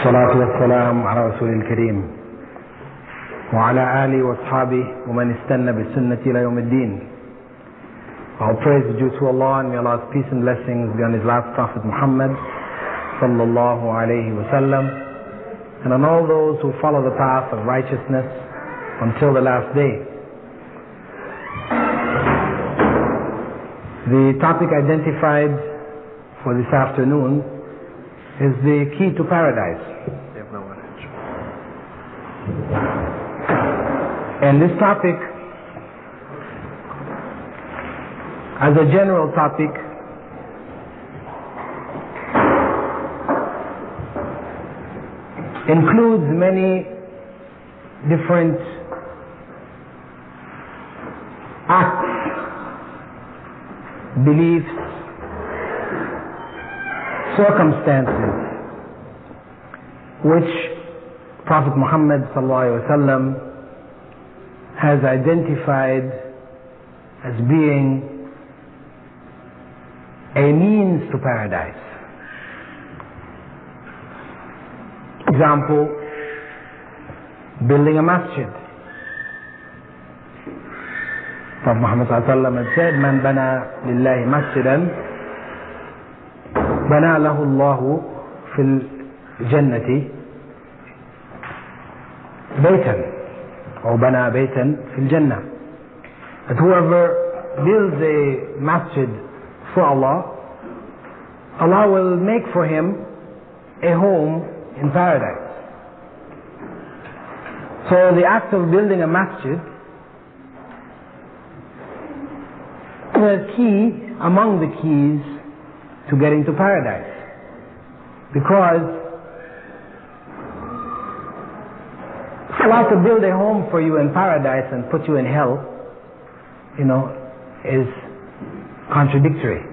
والصلاة والسلام على رسول الكريم وعلى آله وأصحابه ومن استنى بالسنة إلى يوم الدين. All praise is due to Allah, and may Allah's peace and blessings be on His last Prophet Muhammad sallallahu alayhi wa sallam, and on all those who follow the path of righteousness until the last day. The topic identified for this afternoon is the key to paradise. And this topic, as a general topic, includes many different acts, beliefs, circumstances which Prophet Muhammad ﷺ has identified as being a means to paradise. Example, building a masjid. Prophet Muhammad ﷺ had said, "Man bana lillahi masjidan, bana lahu Allahu fil jannati baytan." Or bana baytan fil jannah. That whoever builds a masjid for Allah, Allah will make for him a home in paradise. So the act of building a masjid is a key among the keys to getting to paradise, because Allah to build a home for you in paradise and put you in hell, is contradictory.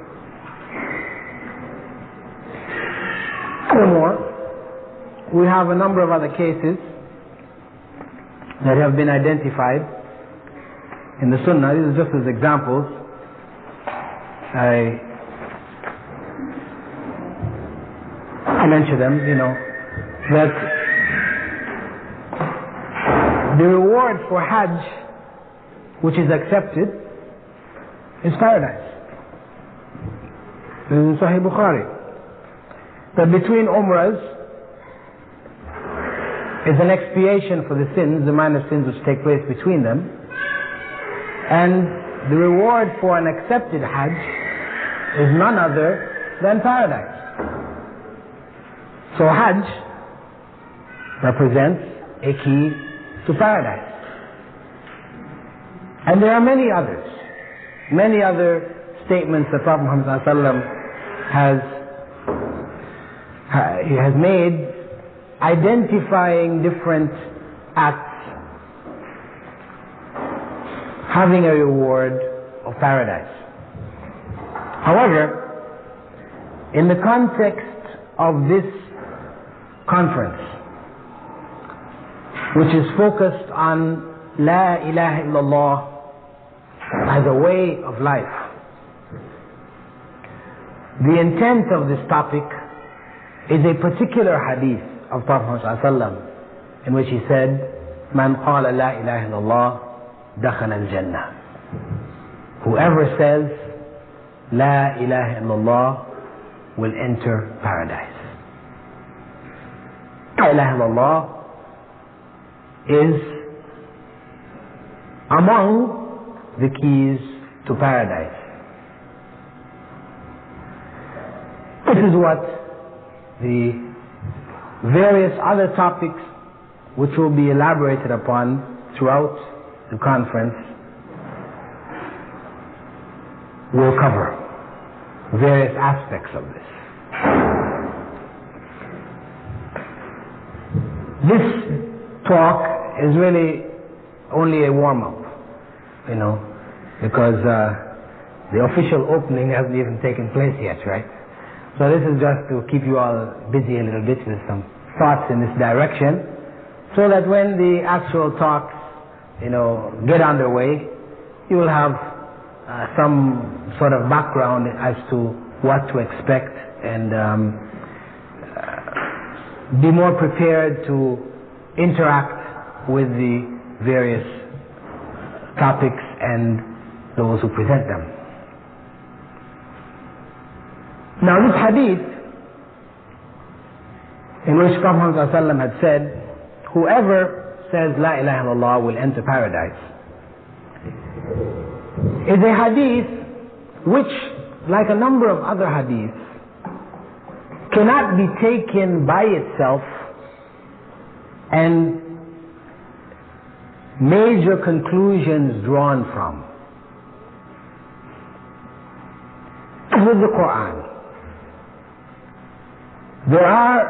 Furthermore, we have a number of other cases that have been identified in the Sunnah. These are just as examples. I mention them, that the reward for Hajj, which is accepted, is paradise. This is in Sahih Bukhari. That between Umrahs is an expiation for the sins, the minor sins which take place between them, and the reward for an accepted Hajj is none other than paradise. So Hajj represents a key to paradise. And there are many other statements that Prophet Muhammad ﷺ has made, identifying different acts having a reward of paradise. However, in the context of this conference, which is focused on La ilaha illallah as a way of life, the intent of this topic is a particular hadith of Prophet ﷺ, in which he said, "Man qala la ilaha illallah dakhala al-jannah." Whoever says La ilaha illallah will enter paradise. La ilaha illallah is among the keys to paradise. This is what the various other topics, which will be elaborated upon throughout the conference, will cover. Various aspects of this. This talk is really only a warm-up, because the official opening hasn't even taken place yet, right? So this is just to keep you all busy a little bit with some thoughts in this direction, so that when the actual talks, get underway, you will have some sort of background as to what to expect and be more prepared to interact with the various topics and those who present them. Now this hadith, in which Prophet ﷺ had said, whoever says La ilaha illallah will enter paradise, is a hadith which, like a number of other hadiths, cannot be taken by itself and major conclusions drawn from. With the Qur'an, there are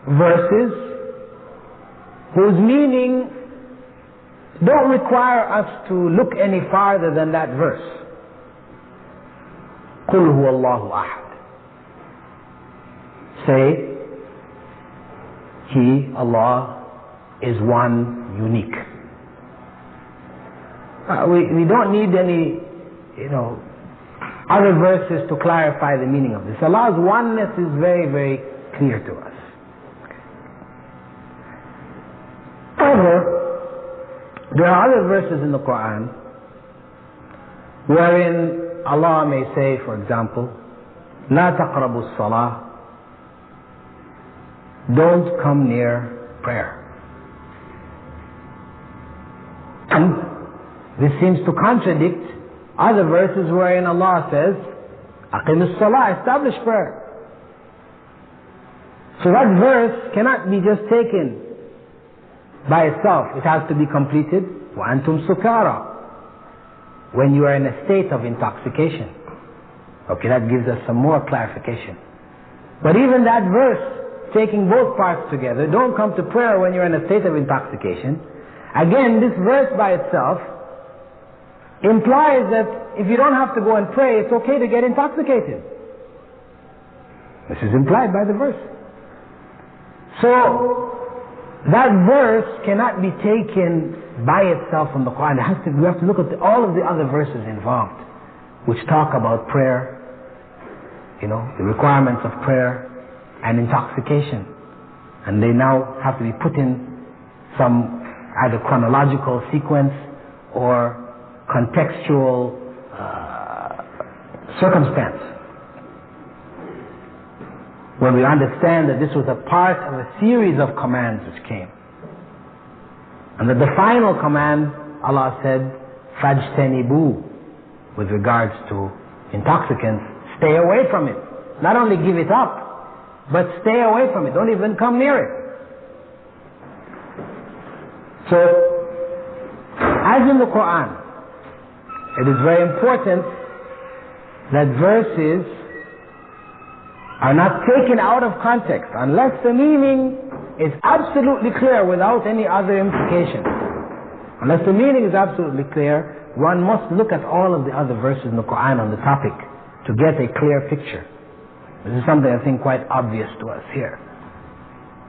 verses whose meaning don't require us to look any farther than that verse. قُلْ هُوَ اللَّهُ أَحَدٌ. Say, He, Allah, is one, unique. We don't need any, other verses to clarify the meaning of this. Allah's oneness is very, very clear to us. However, there are other verses in the Qur'an wherein Allah may say, for example, لا تقربوا الصلاة, don't come near prayer. And this seems to contradict other verses wherein Allah says, أقم الصلاة, establish prayer. So that verse cannot be just taken by itself. It has to be completed. وأنتم سكارى, when you are in a state of intoxication. Okay, that gives us some more clarification. But even that verse, taking both parts together, don't come to prayer when you're in a state of intoxication. Again, this verse by itself implies that if you don't have to go and pray, it's okay to get intoxicated. This is implied by the verse. So, that verse cannot be taken by itself from the Qur'an. We have to look at all of the other verses involved, which talk about prayer, the requirements of prayer and intoxication. And they now have to be put in some either chronological sequence or contextual circumstance, when we understand that this was a part of a series of commands which came, and that the final command, Allah said, فَاجْتَنِبُوا, with regards to intoxicants, stay away from it. Not only give it up, but stay away from it. Don't even come near it. So, as in the Qur'an, it is very important that verses are not taken out of context unless the meaning is absolutely clear without any other implication. Unless the meaning is absolutely clear, one must look at all of the other verses in the Qur'an on the topic to get a clear picture. This is something I think quite obvious to us here.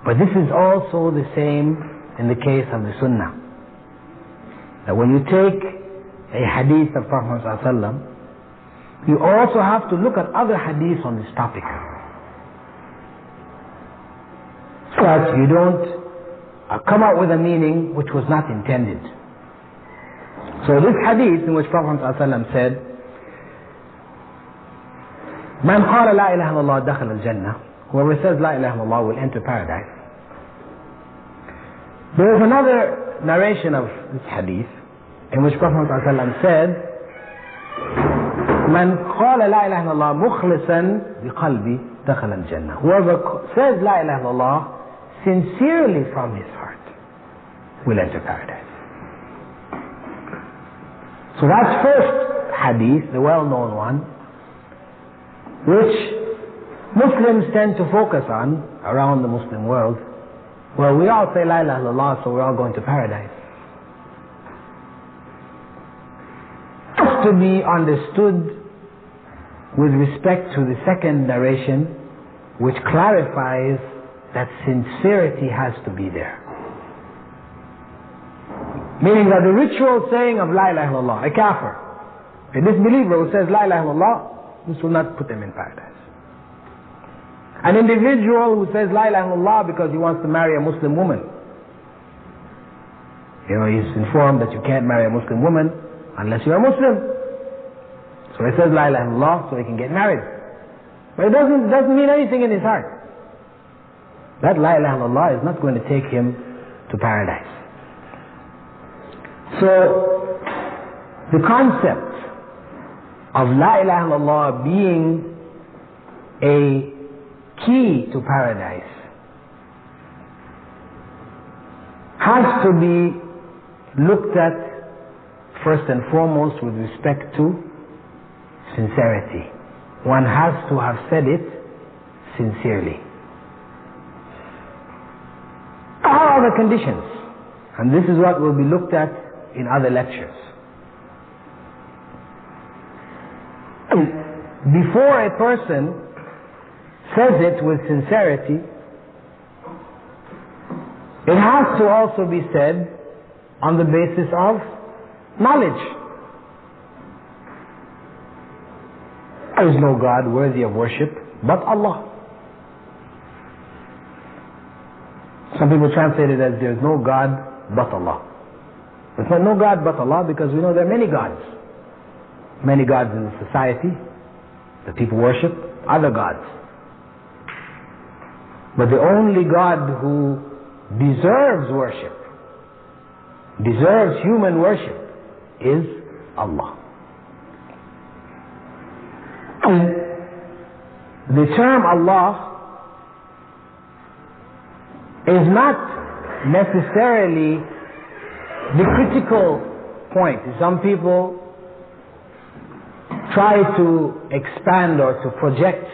But this is also the same in the case of the Sunnah. That when you take a hadith of Prophet ﷺ, you also have to look at other hadiths on this topic, so that you don't come out with a meaning which was not intended. So this hadith in which Prophet ﷺ said, Man qala la ilaha illallah dakhala al-jannah, whoever says la ilaha illallah will enter paradise. There is another narration of this hadith in which Prophet ﷺ said, Man qala la ilaha illallah mukhlisan biqalbi dakhala al-jannah. Whoever says la ilaha illallah sincerely from his heart will enter paradise. So that's first hadith, the well-known one, which Muslims tend to focus on around the Muslim world. Well, we all say la ilaha illallah, so we're all going to paradise. It has to be understood with respect to the second narration, which clarifies that sincerity has to be there. Meaning that the ritual saying of la ilaha illallah, a kafir, a disbeliever who says la ilaha illallah, this will not put them in paradise. An individual who says La ilaha illallah because he wants to marry a Muslim woman. You know, he's informed that you can't marry a Muslim woman unless you're a Muslim. So he says La ilaha illallah so he can get married. But it doesn't mean anything in his heart. That La ilaha illallah is not going to take him to paradise. So, the concept of La ilaha illallah being a key to paradise has to be looked at first and foremost with respect to sincerity. One has to have said it sincerely. All other conditions, and this is what will be looked at in other lectures. Before a person says it with sincerity, it has to also be said on the basis of knowledge. There is no God worthy of worship but Allah. Some people translate it as there is no God but Allah. There's no God but Allah because we know there are many gods. Many gods in the society that people worship, other gods. But the only God who deserves worship, deserves human worship, is Allah. And the term Allah is not necessarily the critical point. Some people try to expand or to project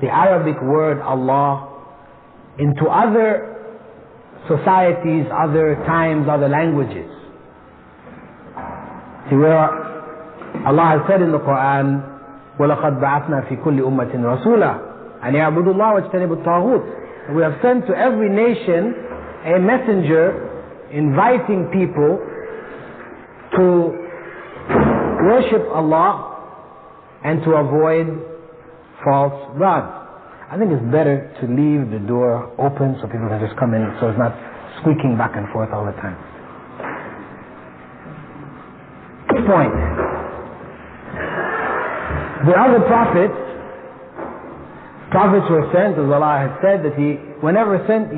the Arabic word Allah into other societies, other times, other languages. See, where Allah has said in the Qur'an, وَلَقَدْ بَعَثْنَا فِي كُلِّ أُمَّةٍ رَسُولًا أَنْ يَعْبُدُوا اللَّهَ وَاجْتَنِبُوا الطَّاغُوتَ. We have sent to every nation a messenger inviting people to worship Allah and to avoid false gods. I think it's better to leave the door open so people can just come in, so it's not squeaking back and forth all the time. Good point. The other prophets were sent, as Allah had said, that He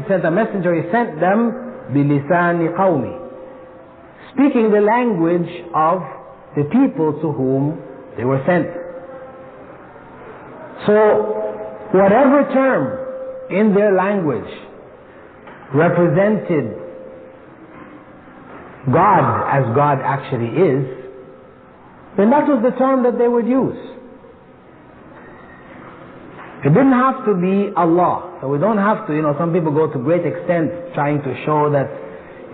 sent a messenger, He sent them بِلِسَانِ قَوْمِ, speaking the language of the people to whom they were sent. So, whatever term in their language represented God as God actually is, then that was the term that they would use. It didn't have to be Allah. So we don't have to, some people go to great extent trying to show that,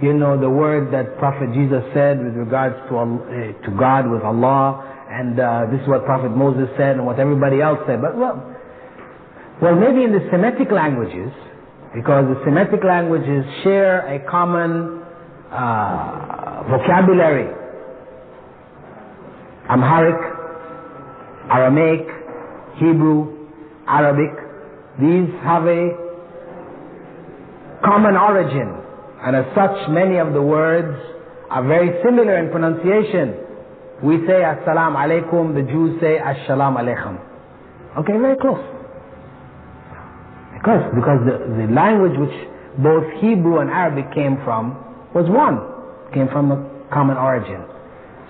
the word that Prophet Jesus said with regards to God was Allah, and this is what Prophet Moses said and what everybody else said. But well, maybe in the Semitic languages, because the Semitic languages share a common vocabulary. Amharic, Aramaic, Hebrew, Arabic, these have a common origin, and as such many of the words are very similar in pronunciation. We say As-salamu alaykum, the Jews say As-salamu alaykum. Okay, very close. Because the language which both Hebrew and Arabic came from was one, came from a common origin.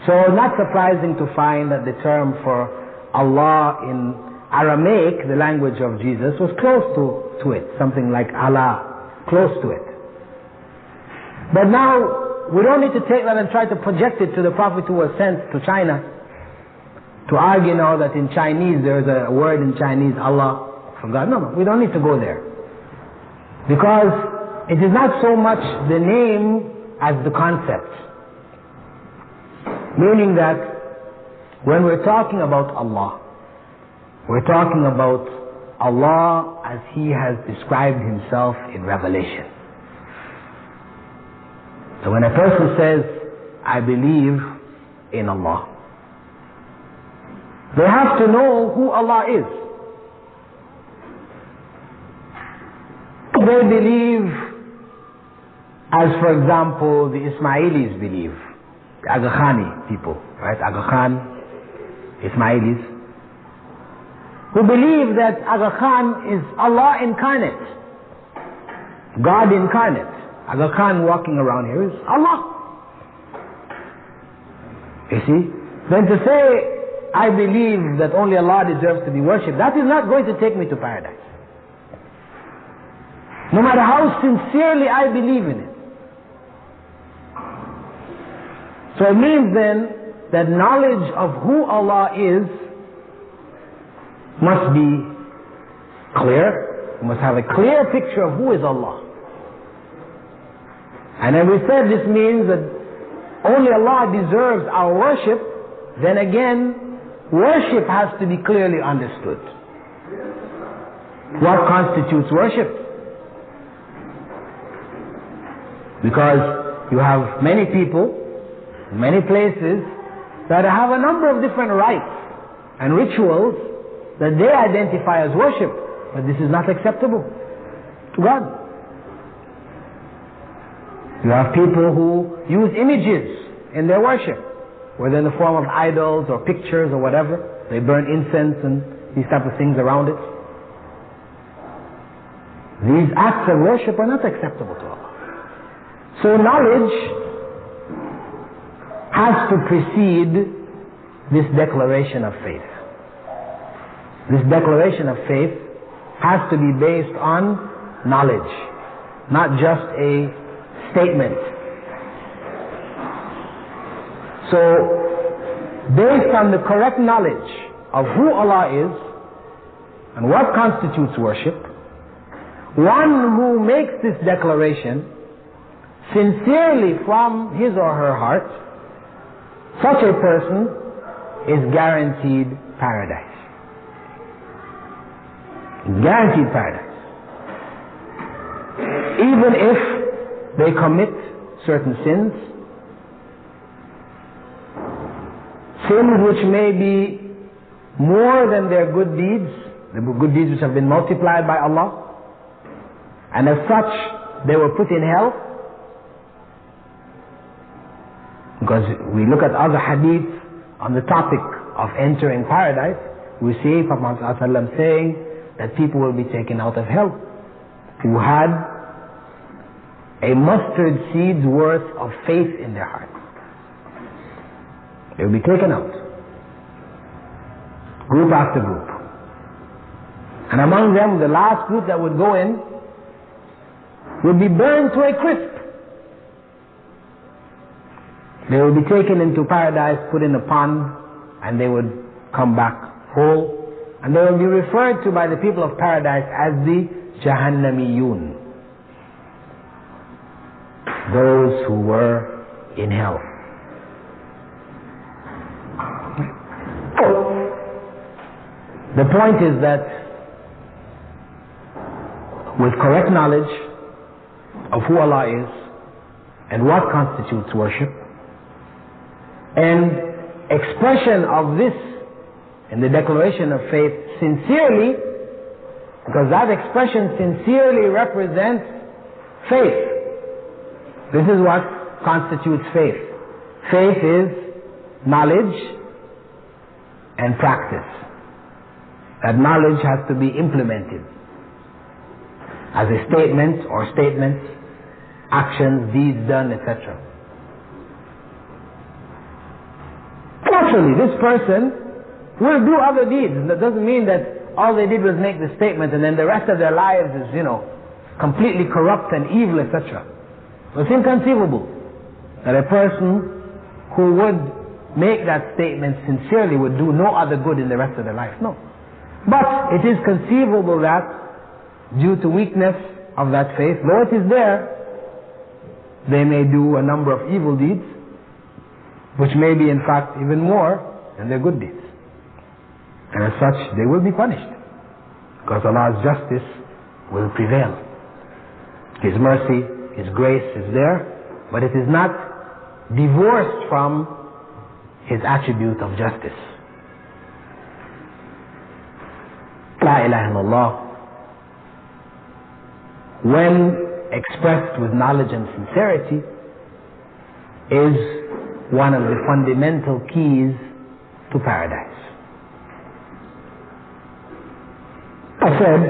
So not surprising to find that the term for Allah in Aramaic, the language of Jesus, was close to it, something like Allah, close to it. But now, we don't need to take that and try to project it to the Prophet who was sent to China, to argue now that in Chinese there is a word in Chinese, Allah, from God. No, we don't need to go there. Because it is not so much the name as the concept. Meaning that when we're talking about Allah, we're talking about Allah as He has described Himself in Revelation. So when a person says, I believe in Allah, they have to know who Allah is. they believe, as for example the Ismailis believe, the Aga Khani people, right? Aga Khan, Ismailis, who believe that Aga Khan is Allah incarnate, God incarnate. Aga Khan walking around here is Allah. You see? Then to say, I believe that only Allah deserves to be worshipped, that is not going to take me to paradise. No matter how sincerely I believe in it. So it means then that knowledge of who Allah is must be clear. You must have a clear picture of who is Allah. And then we said this means that only Allah deserves our worship. Then again, worship has to be clearly understood. What constitutes worship? Because you have many people, many places that have a number of different rites and rituals that they identify as worship, but this is not acceptable to God. You have people who use images in their worship, whether in the form of idols or pictures or whatever. They burn incense and these type of things around it. These acts of worship are not acceptable to Allah. So knowledge has to precede this declaration of faith. This declaration of faith has to be based on knowledge, not just a statement. So, based on the correct knowledge of who Allah is and what constitutes worship, one who makes this declaration sincerely from his or her heart, such a person is guaranteed paradise. Guaranteed paradise. Even if they commit certain sins, sins which may be more than their good deeds, the good deeds which have been multiplied by Allah, and as such they were put in hell. Because we look at other hadiths on the topic of entering paradise, we see Prophet ﷺ saying that people will be taken out of hell who had a mustard seed's worth of faith in their heart. They will be taken out, group after group. And among them, the last group that would go in would be burned to a crisp. They will be taken into paradise, put in a pond, and they would come back whole. And they will be referred to by the people of paradise as the Jahannamiyun, those who were in hell. The point is that with correct knowledge of who Allah is and what constitutes worship, and expression of this in the declaration of faith sincerely, because that expression sincerely represents faith. This is what constitutes faith. Faith is knowledge and practice. That knowledge has to be implemented as a statement or statements, actions, deeds done, etc. Naturally, this person will do other deeds. That doesn't mean that all they did was make the statement and then the rest of their lives is, completely corrupt and evil, etc. It's inconceivable that a person who would make that statement sincerely would do no other good in the rest of their life. No. But it is conceivable that due to weakness of that faith, though it is there, they may do a number of evil deeds, which may be in fact even more than their good deeds. And as such, they will be punished, because Allah's justice will prevail. His mercy, His grace is there, but it is not divorced from His attribute of justice. La ilaha illallah when expressed with knowledge and sincerity, is one of the fundamental keys to paradise. I said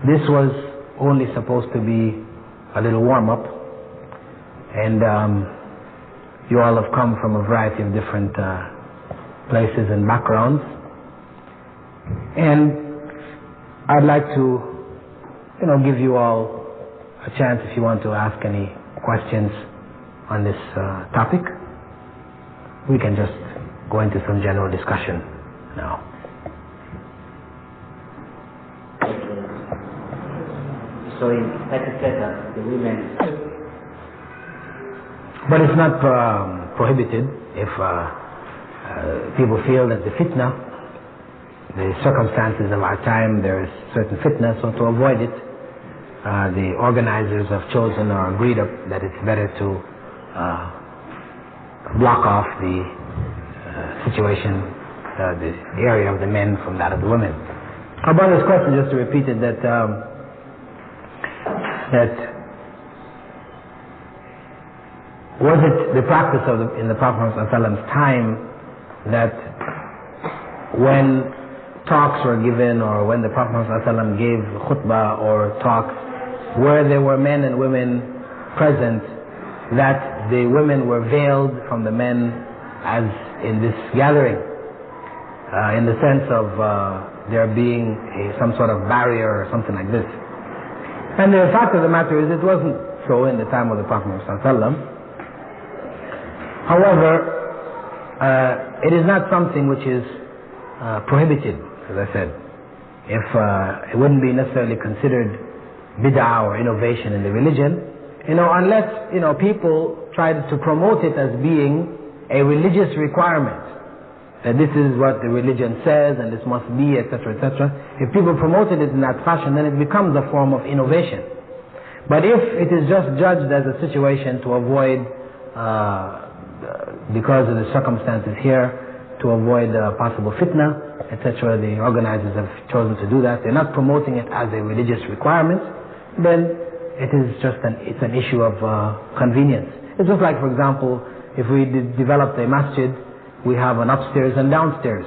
this was only supposed to be a little warm-up, and you all have come from a variety of different places and backgrounds, and I'd like to give you all a chance if you want to ask any questions on this topic. We can just go into some general discussion now. So in etiquette, the women... But it's not prohibited if people feel that the fitna, the circumstances of our time, there is certain fitna, so to avoid it, the organizers have chosen or agreed that it's better to block off the situation, the area of the men from that of the women. About this question, just to repeat it, that was it the practice in the Prophet ﷺ's time that when talks were given, or when the Prophet ﷺ gave khutbah or talks where there were men and women present, that the women were veiled from the men as in this gathering, in the sense of there being some sort of barrier or something like this? And the fact of the matter is, it wasn't so in the time of the Prophet ﷺ. However, it is not something which is prohibited, as I said. If it wouldn't be necessarily considered bid'ah or innovation in the religion, unless people tried to promote it as being a religious requirement, that this is what the religion says and this must be, etc., etc. If people promoted it in that fashion, then it becomes a form of innovation. But if it is just judged as a situation to avoid, because of the circumstances here, to avoid possible fitna, etc., the organizers have chosen to do that. They're not promoting it as a religious requirement. Then it is just it's an issue of convenience. It's just like, for example, if we developed a masjid, we have an upstairs and downstairs.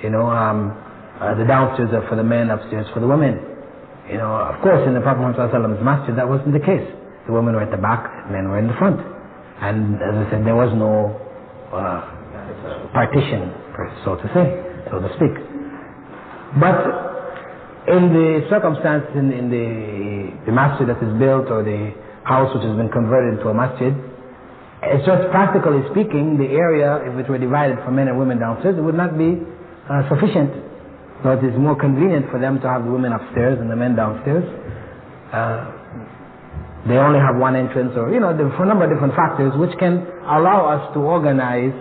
The downstairs are for the men, upstairs for the women. Of course, in the Prophet ﷺ's masjid, that wasn't the case. The women were at the back, men were in the front. And as I said, there was no partition, so to speak. But in the circumstances, in the masjid that is built, or the house which has been converted into a masjid, it's just practically speaking, the area, if it were divided for men and women downstairs, it would not be sufficient. So it is more convenient for them to have the women upstairs and the men downstairs. They only have one entrance, or for a number of different factors which can allow us to organize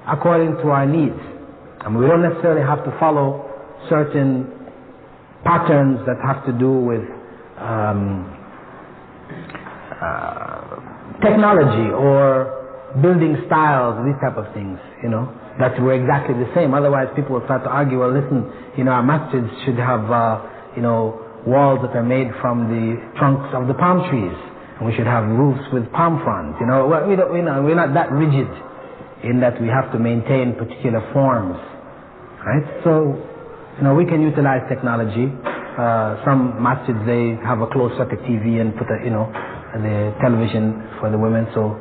according to our needs. And we don't necessarily have to follow certain patterns that have to do with technology or building styles, these type of things, that were exactly the same. Otherwise people will start to argue, well, listen, our masjids should have walls that are made from the trunks of the palm trees, and we should have roofs with palm fronds. We're not that rigid in that we have to maintain particular forms, right? So, we can utilize technology. Some masjids, they have a closed circuit TV and put the television for the women, so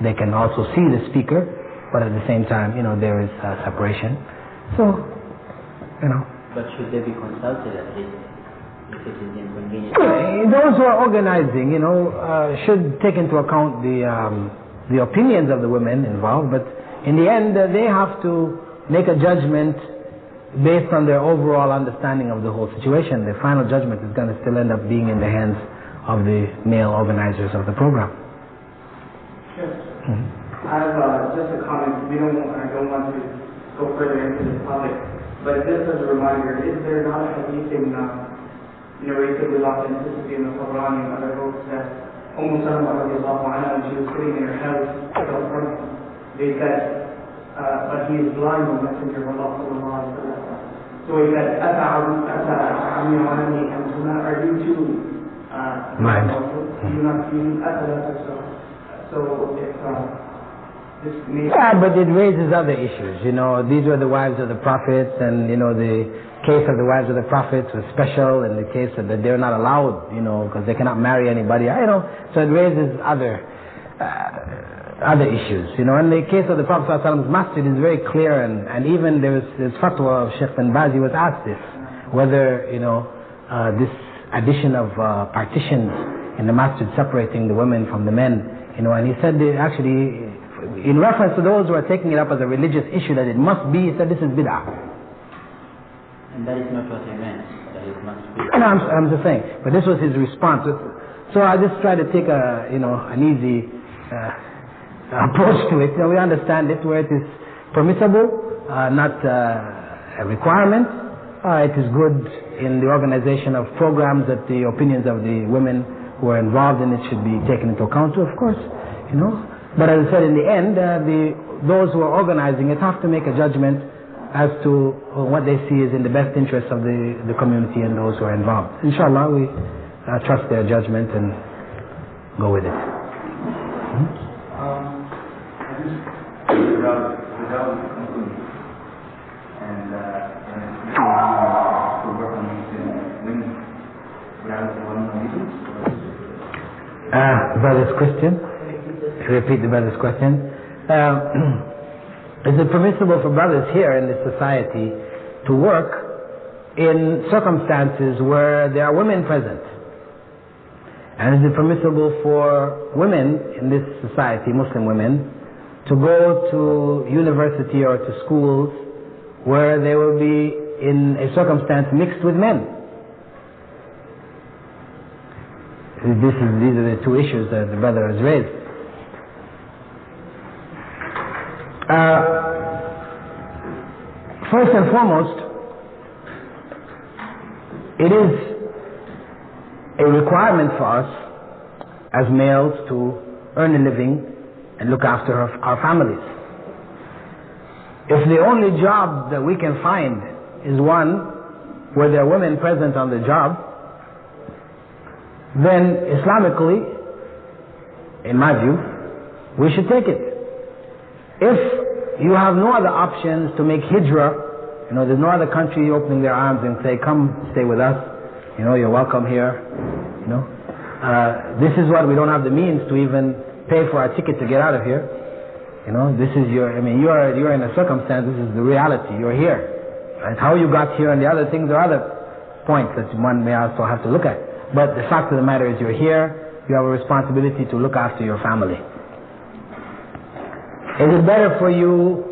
they can also see the speaker, but at the same time, there is separation. So, But should they be consulted at least? Those who are organizing, should take into account the opinions of the women involved, but in the end, they have to make a judgment based on their overall understanding of the whole situation. The final judgment is going to still end up being in the hands of the male organizers of the program. Sure. I have just a comment. I don't want to go further into this topic, but just as a reminder, is there not a hadith narrated with authenticity in the Qur'an and other books that Salama radiallahu anha, when she was sitting in her house without front, they said, but he is blind, the Messenger of Allah sallallahu alaihi wasallam. So he said, are you too Mind. Yeah, but it raises other issues. You know, these were the wives of the prophets, and you know, the case of the wives of the prophets was special in the case that they're not allowed, you know, because they cannot marry anybody. You know, so it raises other issues. You know, in the case of the Prophet ﷺ's masjid is very clear, and even there's fatwa of Sheikh bin Baz was asked this, whether, you know, this addition of partitions in the masjid separating the women from the men, you know, and he said that actually, in reference to those who are taking it up as a religious issue that it must be, he said this is bid'ah. And that is not what I meant, that it must be. No, I'm just saying, but this was his response. So I just try to take a, you know, an easy approach to it. You know, we understand it where it is permissible, not a requirement. It is good in the organization of programs that the opinions of the women who are involved in it should be taken into account, of course, you know. But as I said, in the end, those who are organizing it have to make a judgment as to what they see is in the best interest of the community and those who are involved. Inshallah, we trust their judgment and go with it. Brother's question. Repeat the brother's question. Is it permissible for brothers here in this society to work in circumstances where there are women present? And is it permissible for women in this society, Muslim women, to go to university or to schools where they will be in a circumstance mixed with men? These are the two issues that the brother has raised. First and foremost, it is a requirement for us as males to earn a living and look after our families. If the only job that we can find is one where there are women present on the job, then Islamically, in my view, we should take it. If you have no other options to make hijrah, you know, there's no other country opening their arms and say, come stay with us, you know, you're welcome here, you know. This is what we don't have the means to even pay for our ticket to get out of here. You know, this is your, I mean, you're in a circumstance, this is the reality, you're here. Right? How you got here and the other things are other points that one may also have to look at. But the fact of the matter is you're here, you have a responsibility to look after your family. Is it better for you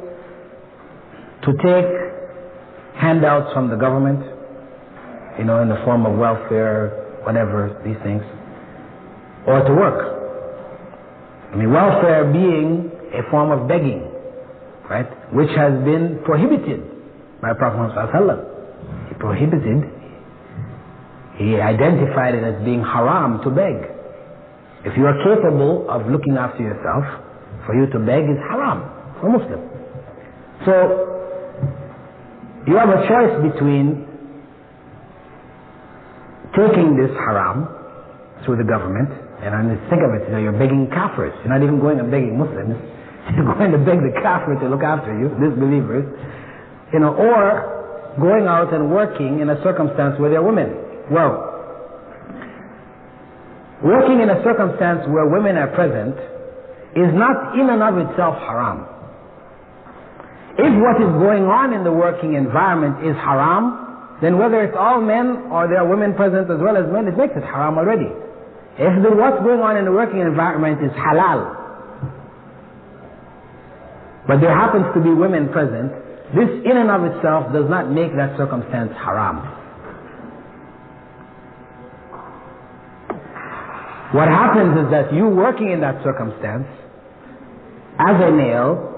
to take handouts from the government, you know, in the form of welfare, whatever, these things, or to work? I mean, welfare being a form of begging, right, which has been prohibited by Prophet Muhammad. He prohibited, he identified it as being haram to beg. If you are capable of looking after yourself, for you to beg is haram for a Muslim. So, you have a choice between taking this haram through the government, and I mean, think of it, you know, you're begging kafirs. You're not even going and begging Muslims. You're going to beg the kafir to look after you, disbelievers, you know, or going out and working in a circumstance where there are women. Well, working in a circumstance where women are present is not in and of itself haram. If what is going on in the working environment is haram, then whether it's all men or there are women present as well as men, it makes it haram already. If what's going on in the working environment is halal, but there happens to be women present, this in and of itself does not make that circumstance haram. What happens is that you working in that circumstance, as a male,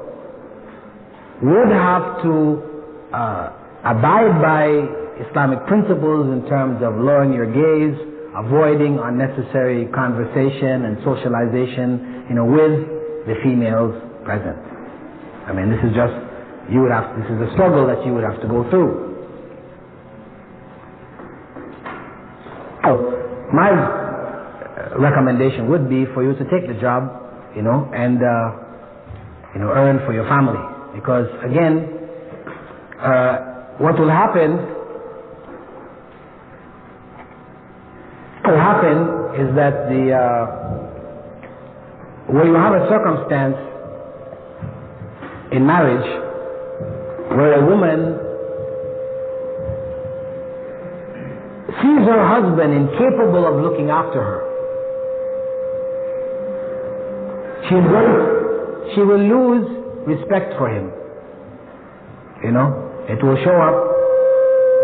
would have to abide by Islamic principles in terms of lowering your gaze, avoiding unnecessary conversation and socialization, you know, with the females present. I mean, this is just, this is a struggle that you would have to go through. So, my recommendation would be for you to take the job, and earn for your family. Because again, what will happen is that where you have a circumstance in marriage where a woman sees her husband incapable of looking after her, she will lose respect for him. It will show up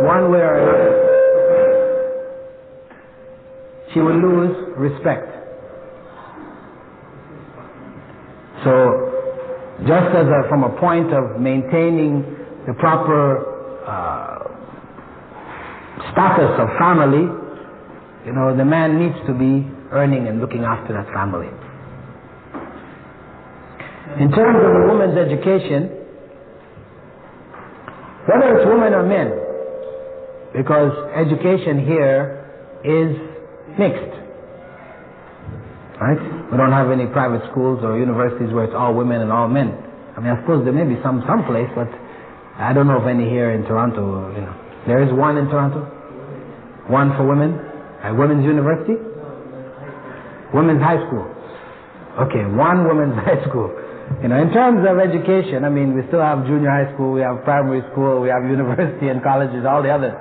one way or another. She will lose respect. So, just as from a point of maintaining the proper status of family, the man needs to be earning and looking after that family. In terms of a woman's education, whether it's women or men, because education here is mixed, right? We don't have any private schools or universities where it's all women and all men. I suppose there may be some place, but I don't know of any here in Toronto. There is one in Toronto, one for women, a women's university, women's high school. Okay, one women's high school. In terms of education, we still have junior high school, we have primary school, we have university and colleges, all the others,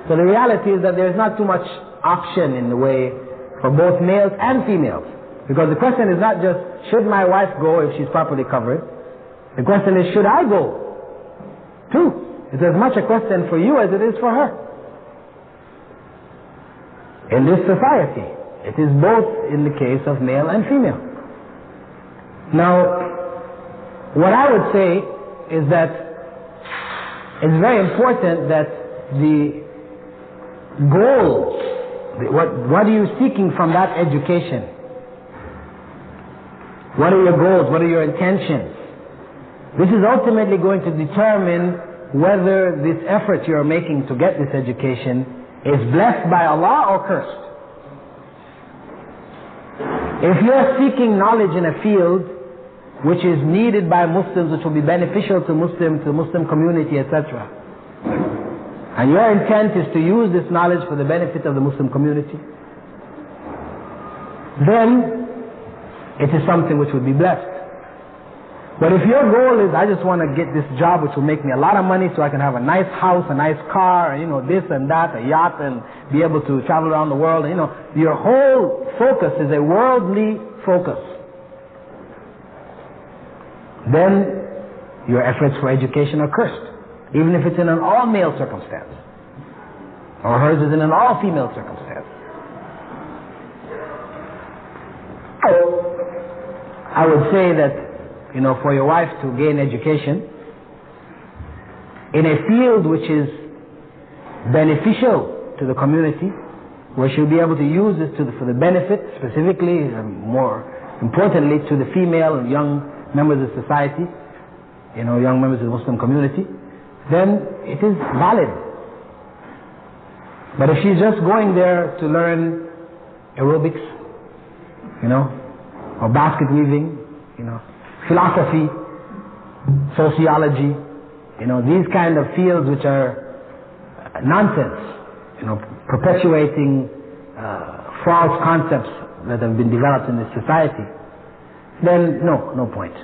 So the reality is that there's not too much option in the way for both males and females. Because the question is not just, should my wife go if she's properly covered? The question is, should I go? Too. It's as much a question for you as it is for her. In this society, it is both in the case of male and female. Now, what I would say is that it's very important that the goal, what are you seeking from that education? What are your goals? What are your intentions? This is ultimately going to determine whether this effort you're making to get this education is blessed by Allah or cursed. If you're seeking knowledge in a field which is needed by Muslims, which will be beneficial to Muslims, to the Muslim community, etc., and your intent is to use this knowledge for the benefit of the Muslim community, then it is something which will be blessed. But if your goal is, I just want to get this job which will make me a lot of money so I can have a nice house, a nice car, this and that, a yacht, and be able to travel around the world, your whole focus is a worldly focus, then your efforts for education are cursed, even if it's in an all-male circumstance, or hers is in an all-female circumstance. I would say that, for your wife to gain education in a field which is beneficial to the community, where she'll be able to use it for the benefit, specifically, more importantly, to the female and young members of society, young members of the Muslim community, then it is valid. But if she's just going there to learn aerobics, or basket weaving, philosophy, sociology, these kind of fields which are nonsense, perpetuating false concepts that have been developed in this society, then no point.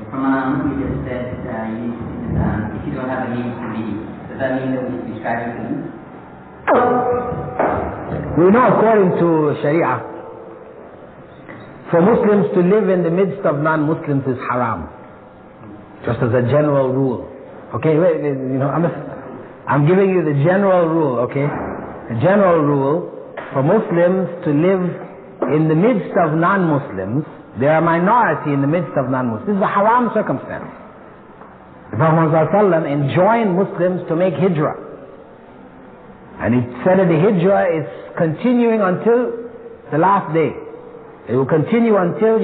From you just said if you don't have the means to leave, does that mean that we should be striving to leave? We know according to Sharia, for Muslims to live in the midst of non-Muslims is haram, just as a general rule. Okay, I'm giving you the general rule, okay? The general rule, for Muslims to live in the midst of non-Muslims, they are a minority in the midst of non-Muslims. This is a haram circumstance. The Prophet ﷺ enjoined Muslims to make hijrah. And he said that the hijrah is continuing until the last day. It will continue until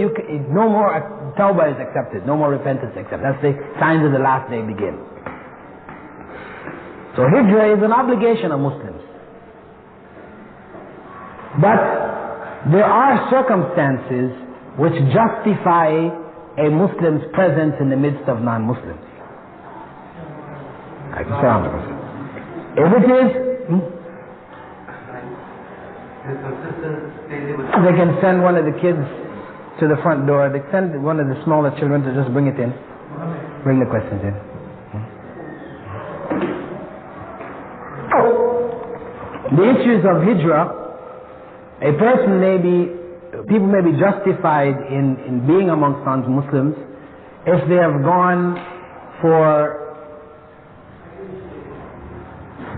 no more tawbah is accepted, no more repentance accepted. That's the signs of the last day begin. So hijrah is an obligation of Muslims. But there are circumstances which justify a Muslim's presence in the midst of non-Muslims. If it is, they can send one of the kids to the front door. They send one of the smaller children to just bring it in. Bring the questions in. The issues of hijrah, people may be justified in being amongst non-Muslims if they have gone for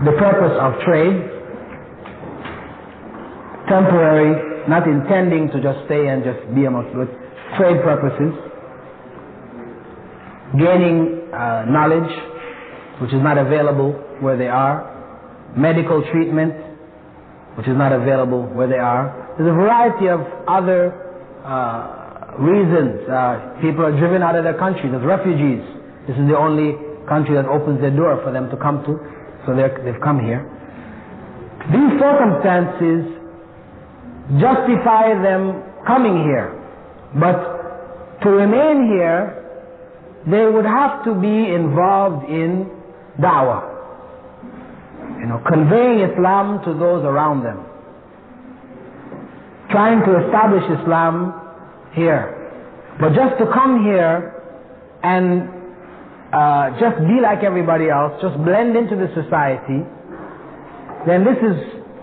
the purpose of trade, temporary, not intending to just stay and just be amongst with trade purposes, gaining knowledge which is not available where they are, medical treatment which is not available where they are. There's a variety of other reasons. People are driven out of their country. There's refugees. This is the only country that opens their door for them to come to, so they've come here. These circumstances justify them coming here, but to remain here they would have to be involved in da'wah, conveying Islam to those around them, trying to establish Islam here. But just to come here and just be like everybody else, just blend into the society, then this is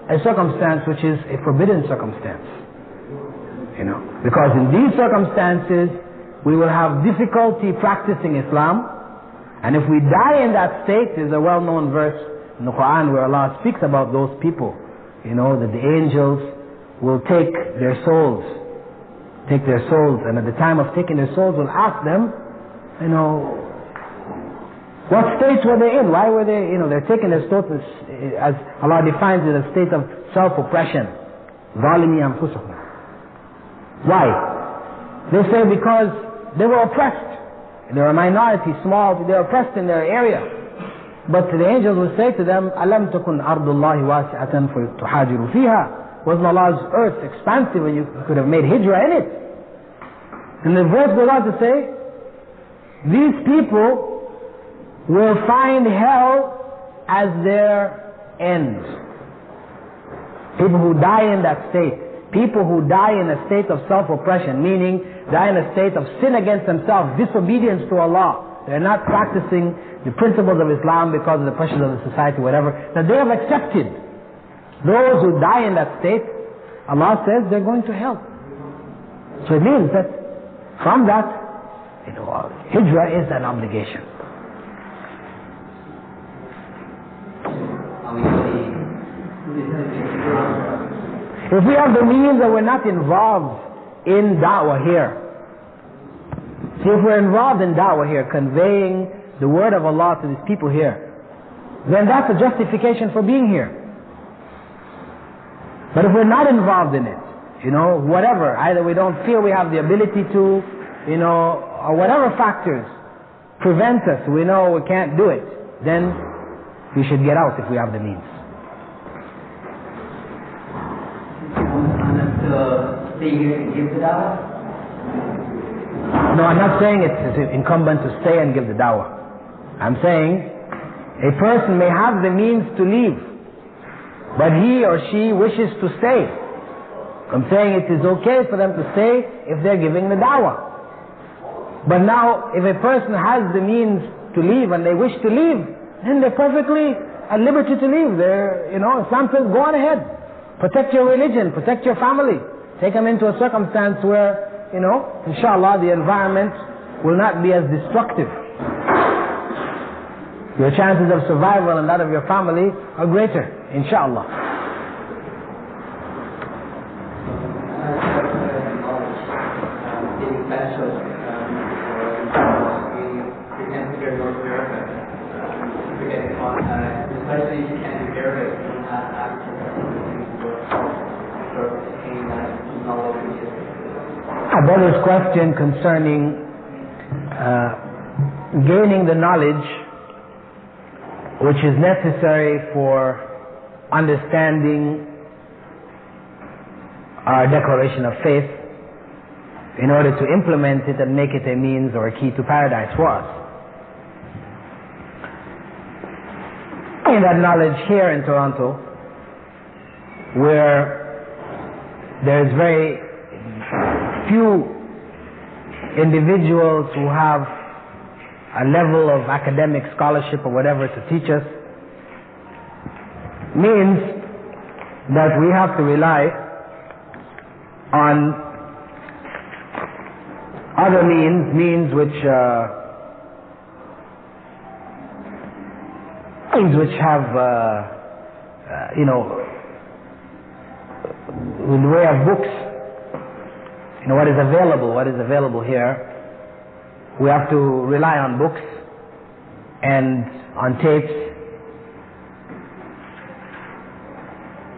a circumstance which is a forbidden circumstance. Because in these circumstances we will have difficulty practicing Islam, and if we die in that state, there's a well-known verse in the Qur'an where Allah speaks about those people, that the angels will take their souls, and at the time of taking their souls will ask them, what state were they in? Why were they, they're taking their souls as Allah defines it, a state of self-oppression. ظَالِمِي أَنفُسَهُمْ. Why? They say because they were oppressed. They're a minority, small, they're oppressed in their area. But the angels will say to them, أَلَمْ تَكُنْ أَرْضُ اللَّهِ وَاسِعَةً فَتُحَاجِرُ فِيهَا. Wasn't Allah's earth expansive and you could have made hijrah in it? And the verse goes on to say, these people will find hell as their end. People who die in that state. People who die in a state of self-oppression, meaning die in a state of sin against themselves, disobedience to Allah. They're not practicing the principles of Islam because of the pressures of the society, whatever, that they have accepted. Those who die in that state, Allah says they're going to hell. So it means that from that, hijrah is an obligation. If we have the means and we're not involved in da'wah here, see, if we're involved in da'wah here, conveying the word of Allah to these people here, then that's a justification for being here. But if we're not involved in it, whatever, either we don't feel we have the ability to, or whatever factors prevent us, we know we can't do it, then we should get out if we have the means. Stay here and give the dawah? No, I'm not saying it's incumbent to stay and give the dawah. I'm saying a person may have the means to leave, but he or she wishes to stay. I'm saying it is okay for them to stay if they're giving the dawah. But now, if a person has the means to leave and they wish to leave, then they're perfectly at liberty to leave. Islam says, go on ahead. Protect your religion, protect your family. Take them into a circumstance where, inshallah, the environment will not be as destructive. Your chances of survival and that of your family are greater, inshallah. A brother's question concerning gaining the knowledge which is necessary for understanding our declaration of faith in order to implement it and make it a means or a key to paradise for us. In that knowledge here in Toronto, where there's very few individuals who have a level of academic scholarship or whatever to teach us, means that we have to rely on other means which have in the way of books, what is available here. We have to rely on books and on tapes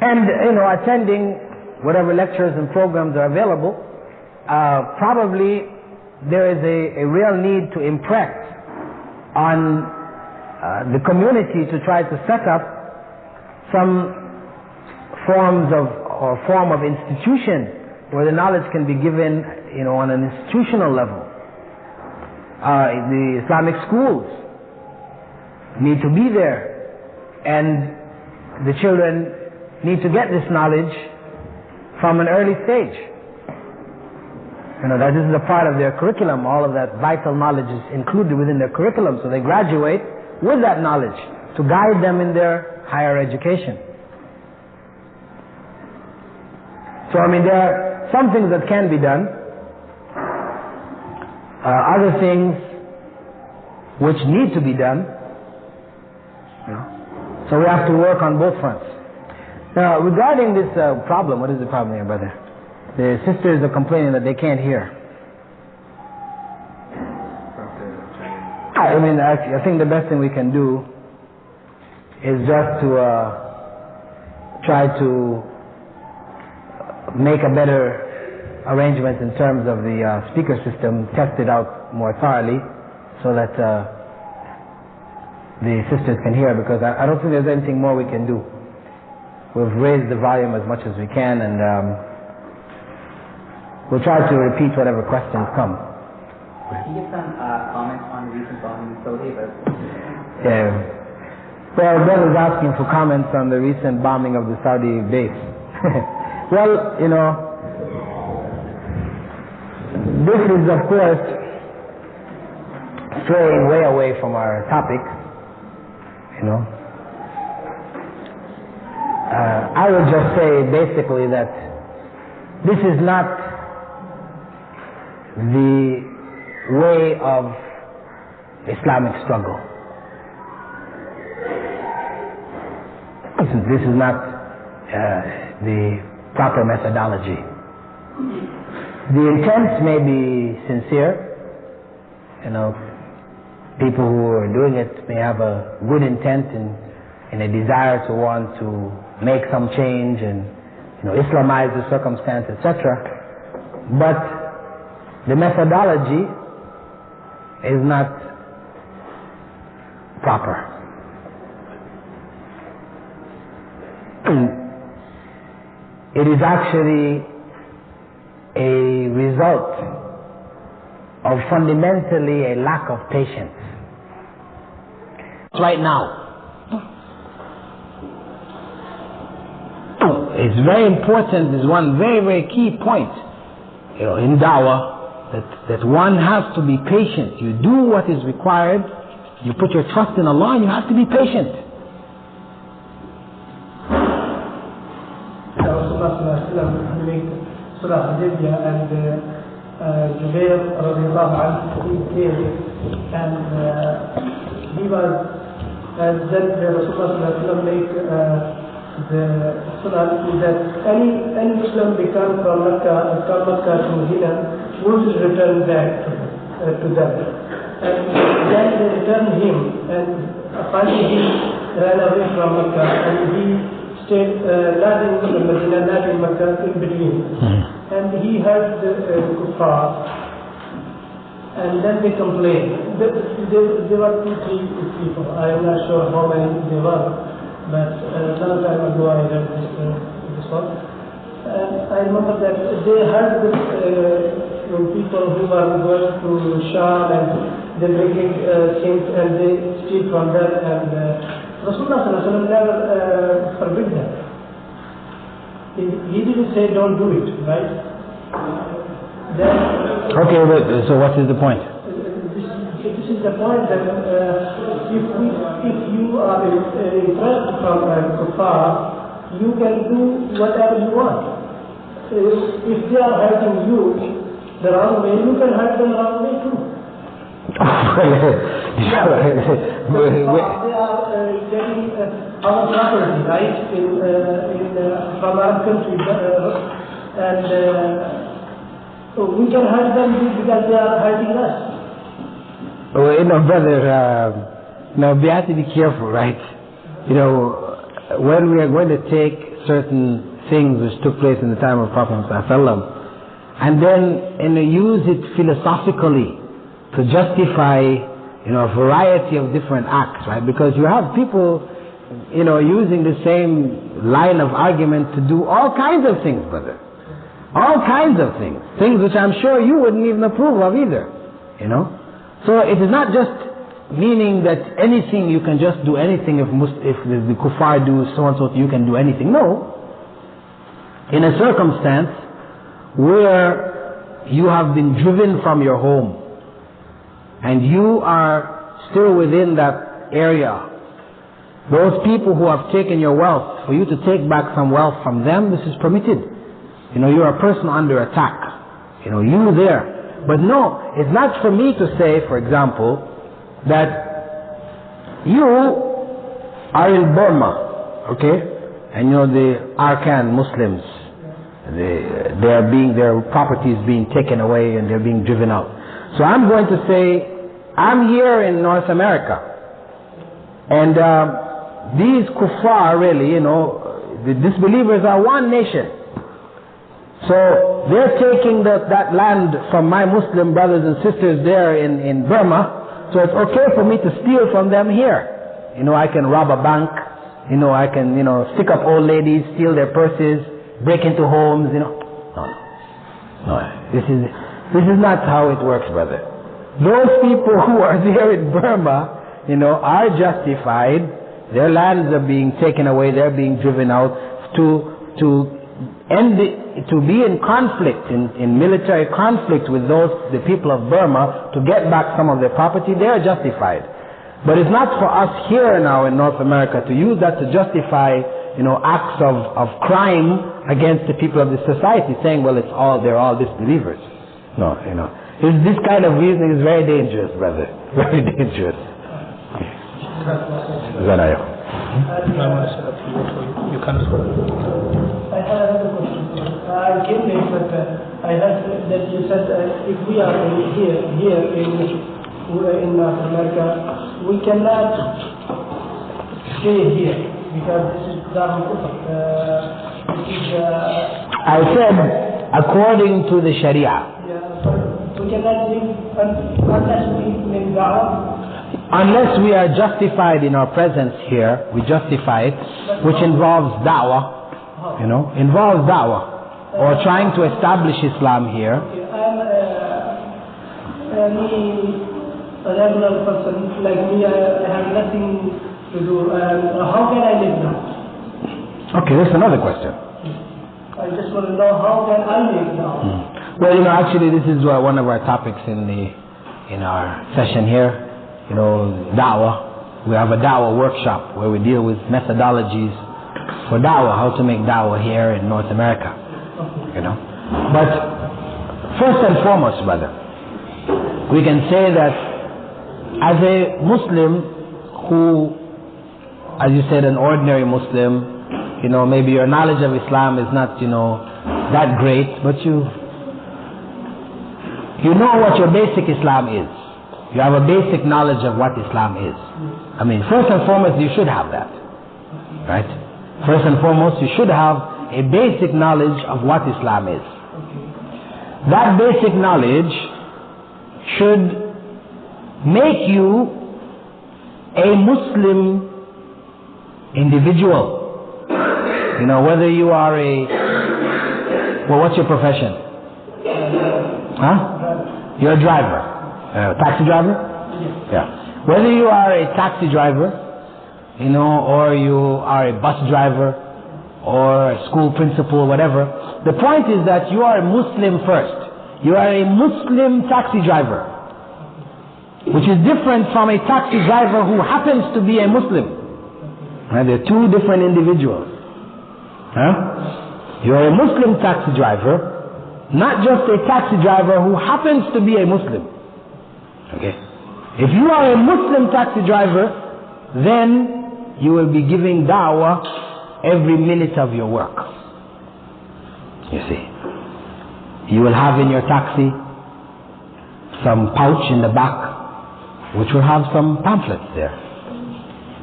and attending whatever lectures and programs are available. Probably there is a real need to impress on the community to try to set up some form of institution where the knowledge can be given, on an institutional level. The Islamic schools need to be there, and the children need to get this knowledge from an early stage. That this is a part of their curriculum. All of that vital knowledge is included within their curriculum, so they graduate with that knowledge to guide them in their higher education. So there are some things that can be done, other things which need to be done. So we have to work on both fronts. Now, regarding this problem, what is the problem here, brother? The sisters are complaining that they can't hear. I think the best thing we can do is just to try to make a better arrangement in terms of the speaker system, test it out more thoroughly so that the sisters can hear, because I don't think there's anything more we can do. We've raised the volume as much as we can, and we'll try to repeat whatever questions come. Can you give some comments on the recent bombing in Saudi? Yeah. Well, brother's asking for comments on the recent bombing of the Saudi base. Well, this is of course straying way away from our topic. I would just say basically that this is not the way of Islamic struggle. This is not the proper methodology. The intent may be sincere. People who are doing it may have a good intent and a desire to want to make some change and Islamize the circumstance, etc. But the methodology is not proper. It is actually a result of fundamentally a lack of patience. Right now, it's very important, there's one very, very key point in da'wah, that one has to be patient. You do what is required, you put your trust in Allah, and you have to be patient. Surah Hudaybiyah and Jubair radiallahu anhu came, and he was, and then the Rasulullah make the Surah that any Muslim become from Mecca to Medina would return back to them. And then they returned him, and finally he ran away from Mecca, and he stayed not in Medina, not in Mecca, in between. And he heard the kuffar, and then they complained. There were 2-3 people. I am not sure how many they were, but some time ago I read this one. And I remember that they heard the people who were going to Sham and they bringing things and they steal from them, and Rasulullah never forbid them. He didn't say don't do it, right? Then, okay, but, so what is the point? This is the point that if you are impressed from kuffar, you can do whatever you want. If they are hurting you the wrong way, you can hurt them the wrong way too. They are getting our property, right, from our country, and we can hurt them because they are hurting us. Well, you know, brother, now we have to be careful, right? You know, when we are going to take certain things which took place in the time of Prophet ﷺ and then use it philosophically to justify, you know, a variety of different acts, right? Because you have people, you know, using the same line of argument to do all kinds of things, brother. All kinds of things. Things which I'm sure you wouldn't even approve of either, you know. So it is not just meaning that anything, you can just do anything if the kuffar do so and so, you can do anything. No. In a circumstance where you have been driven from your home and you are still within that area, those people who have taken your wealth, for you to take back some wealth from them, this is permitted. You know, you're a person under attack. You know, you there. But no, it's not for me to say, for example, that you are in Burma, okay, and you know the Arkan Muslims, their property is being taken away and they're being driven out. So I'm going to say, I'm here in North America, and these kuffar really, you know, the disbelievers are one nation. So they're taking that land from my Muslim brothers and sisters there in Burma, so it's okay for me to steal from them here. You know, I can rob a bank, you know, I can, you know, stick up old ladies, steal their purses, break into homes, you know. No, this is not how it works, brother. Those people who are there in Burma, you know, are justified. Their lands are being taken away, they're being driven out to be in conflict, in military conflict with the people of Burma to get back some of their property. They are justified. But it's not for us here now in North America to use that to justify, you know, acts of crime against the people of the society, saying, well, they're all disbelievers. No, you know, this kind of reasoning is very dangerous, brother. Very dangerous. Zanayo. You can I have another question. I came late, but I heard that you said if we are here in North America, we cannot stay here because this is Darul Kufr. I said according to the Sharia. Yeah, but we cannot live unless we make da'wah. Unless we are justified in our presence here, we justify it, which involves da'wah. You know, involves da'wah or trying to establish Islam here. I'm a regular person like me. I have nothing to do. How can I live now? Okay, that's another question. I just want to know how can I live now. Well, you know, actually, this is one of our topics in our session here. You know, da'wah. We have a da'wah workshop where we deal with methodologies for da'wah, how to make da'wah here in North America, you know. But first and foremost, brother, we can say that as a Muslim who, as you said, an ordinary Muslim, you know, maybe your knowledge of Islam is not, you know, that great, but you know what your basic Islam is. You have a basic knowledge of what Islam is. I mean, first and foremost, you should have that, right? First and foremost, you should have a basic knowledge of what Islam is. That basic knowledge should make you a Muslim individual. You know, whether you are a Well, what's your profession? Huh? You're a driver. Taxi driver? Yeah. Whether you are a taxi driver, you know, or you are a bus driver, or a school principal, whatever, the point is that you are a Muslim first. You are a Muslim taxi driver, which is different from a taxi driver who happens to be a Muslim. Right? They're two different individuals. Huh? You're a Muslim taxi driver, not just a taxi driver who happens to be a Muslim. Okay? If you are a Muslim taxi driver, then you will be giving da'wah every minute of your work. You see. You will have in your taxi some pouch in the back which will have some pamphlets there.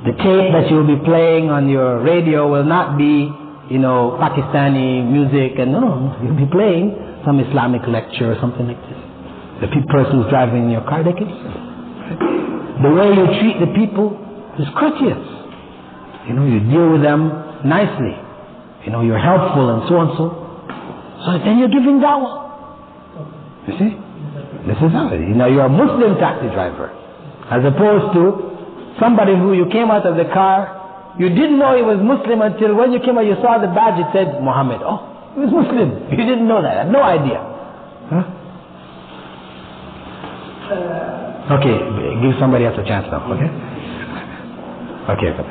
The tape that you'll be playing on your radio will not be, you know, Pakistani music, and no, you'll be playing some Islamic lecture or something like this. The person who's driving in your car, they can. The way you treat the people is courteous. You know, you deal with them nicely. You know, you're helpful and so and so. So then you're giving da'wah. You see? This is how it is. You know, you're a Muslim taxi driver. As opposed to somebody who you came out of the car, you didn't know he was Muslim until when you came out you saw the badge, it said Muhammad. Oh, he was Muslim. You didn't know that. I had no idea. Huh? Okay, give somebody else a chance now, okay? Okay, okay.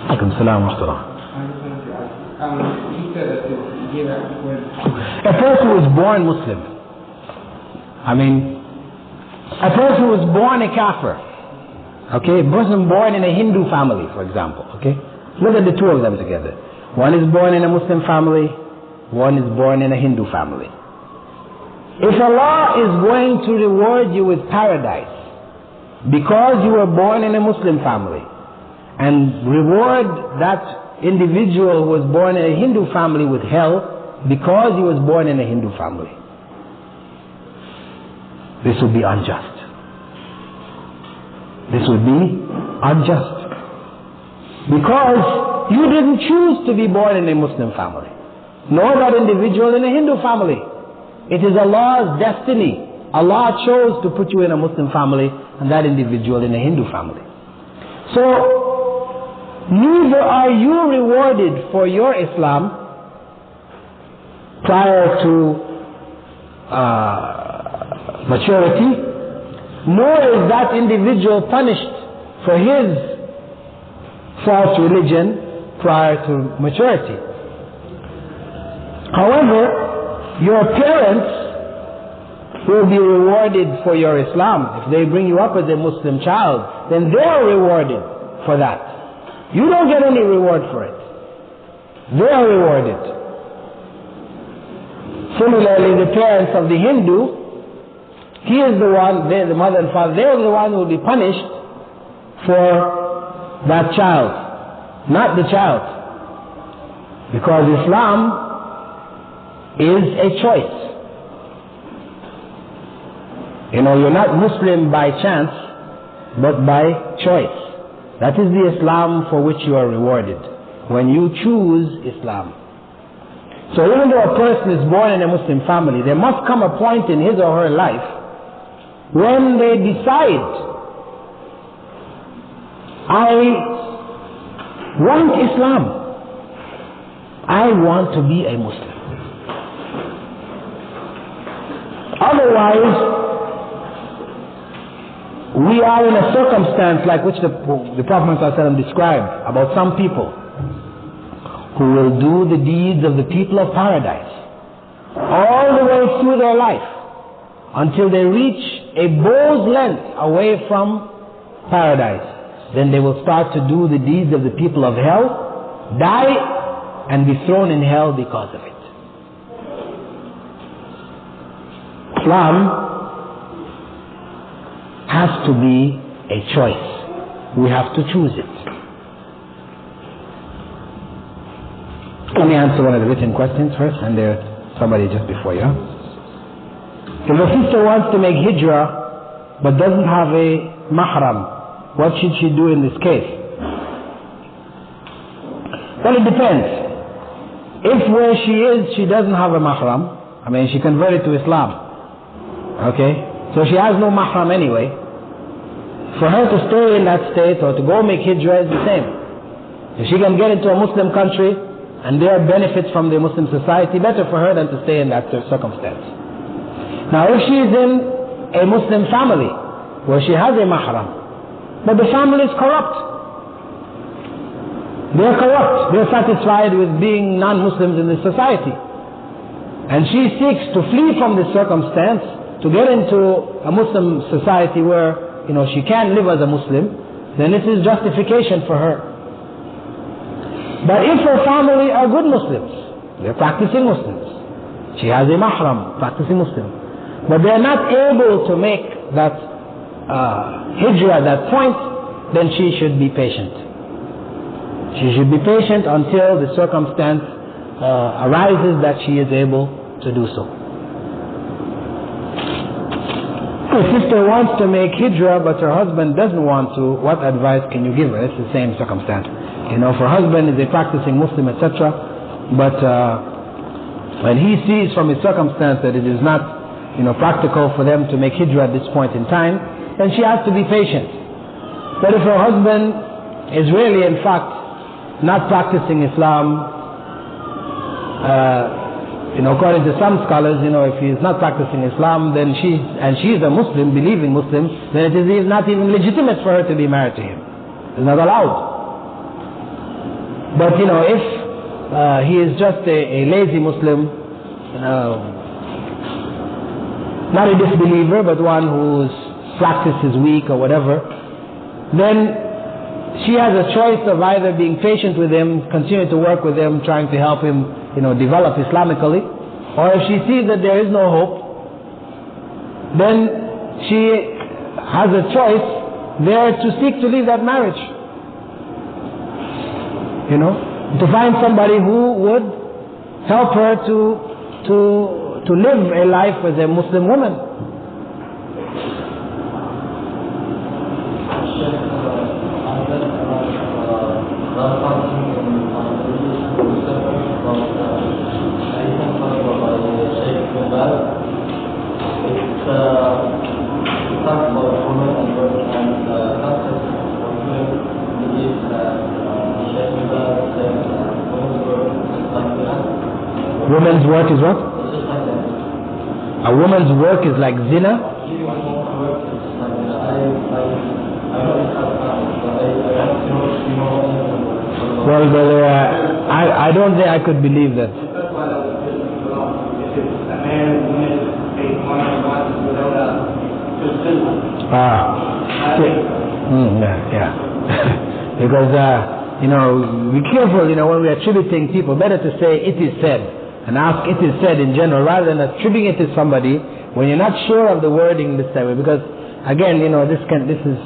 Alaikum salam wa rahmatullah. A person who is born Muslim, I mean, a person who was born a kafir, okay, a person born in a Hindu family, for example, okay, look at the two of them together. One is born in a Muslim family, one is born in a Hindu family. If Allah is going to reward you with paradise because you were born in a Muslim family, and reward that individual who was born in a Hindu family with hell because he was born in a Hindu family, this would be unjust. This would be unjust. Because you didn't choose to be born in a Muslim family, nor that individual in a Hindu family. It is Allah's destiny. Allah chose to put you in a Muslim family and that individual in a Hindu family. So, neither are you rewarded for your Islam prior to maturity, nor is that individual punished for his false religion prior to maturity. However, your parents will be rewarded for your Islam. If they bring you up as a Muslim child, then they are rewarded for that. You don't get any reward for it. They are rewarded. Similarly, the parents of the Hindu, he is the one, the mother and father, they are the one who will be punished for that child, not the child. Because Islam is a choice. You know, you're not Muslim by chance, but by choice. That is the Islam for which you are rewarded, when you choose Islam. So even though a person is born in a Muslim family, there must come a point in his or her life when they decide, I want Islam. I want to be a Muslim. Otherwise, we are in a circumstance like which the Prophet ﷺ described about some people who will do the deeds of the people of paradise all the way through their life until they reach a bow's length away from paradise. Then they will start to do the deeds of the people of hell, die, and be thrown in hell because of it. Islam has to be a choice. We have to choose it. Let me answer one of the written questions first, and there's somebody just before you. If a sister wants to make hijrah but doesn't have a mahram, what should she do in this case? Well, it depends. If where she is, she doesn't have a mahram, I mean she converted to Islam, okay, so she has no mahram anyway, for her to stay in that state or to go make hijrah is the same. If she can get into a Muslim country and there are benefits from the Muslim society, better for her than to stay in that circumstance. Now if she is in a Muslim family where she has a mahram, but the family is corrupt, they're corrupt, they're satisfied with being non-Muslims in this society, and she seeks to flee from this circumstance to get into a Muslim society where she can live as a Muslim, then this is justification for her. But if her family are good Muslims, they're practicing Muslims, she has a mahram, practicing Muslim, but they're not able to make that hijrah at that point, then she should be patient. She should be patient until the circumstance arises that she is able to do so. If a sister wants to make hijrah but her husband doesn't want to, what advice can you give her? It's the same circumstance. If her husband is a practicing Muslim, etc., but when he sees from his circumstance that it is not practical for them to make hijrah at this point in time, then she has to be patient. But if her husband is really in fact not practicing Islam, according to some scholars, if he is not practicing Islam, then she is a Muslim, believing Muslim, then it is not even legitimate for her to be married to him. It's not allowed. But if he is just a lazy Muslim, not a disbeliever, but one whose practice is weak or whatever, then she has a choice of either being patient with him, continue to work with him, trying to help him, develop Islamically, or if she sees that there is no hope, then she has a choice there to seek to leave that marriage. To find somebody who would help her to live a life as a Muslim woman. Woman's work is what? A woman's work is like zina? Well, brother, I don't think I could believe that. Yeah. Because, be careful, when we are attributing people, better to say it is said, and ask it is said in general, rather than attributing it to somebody when you're not sure of the wording this way. Because, again, this is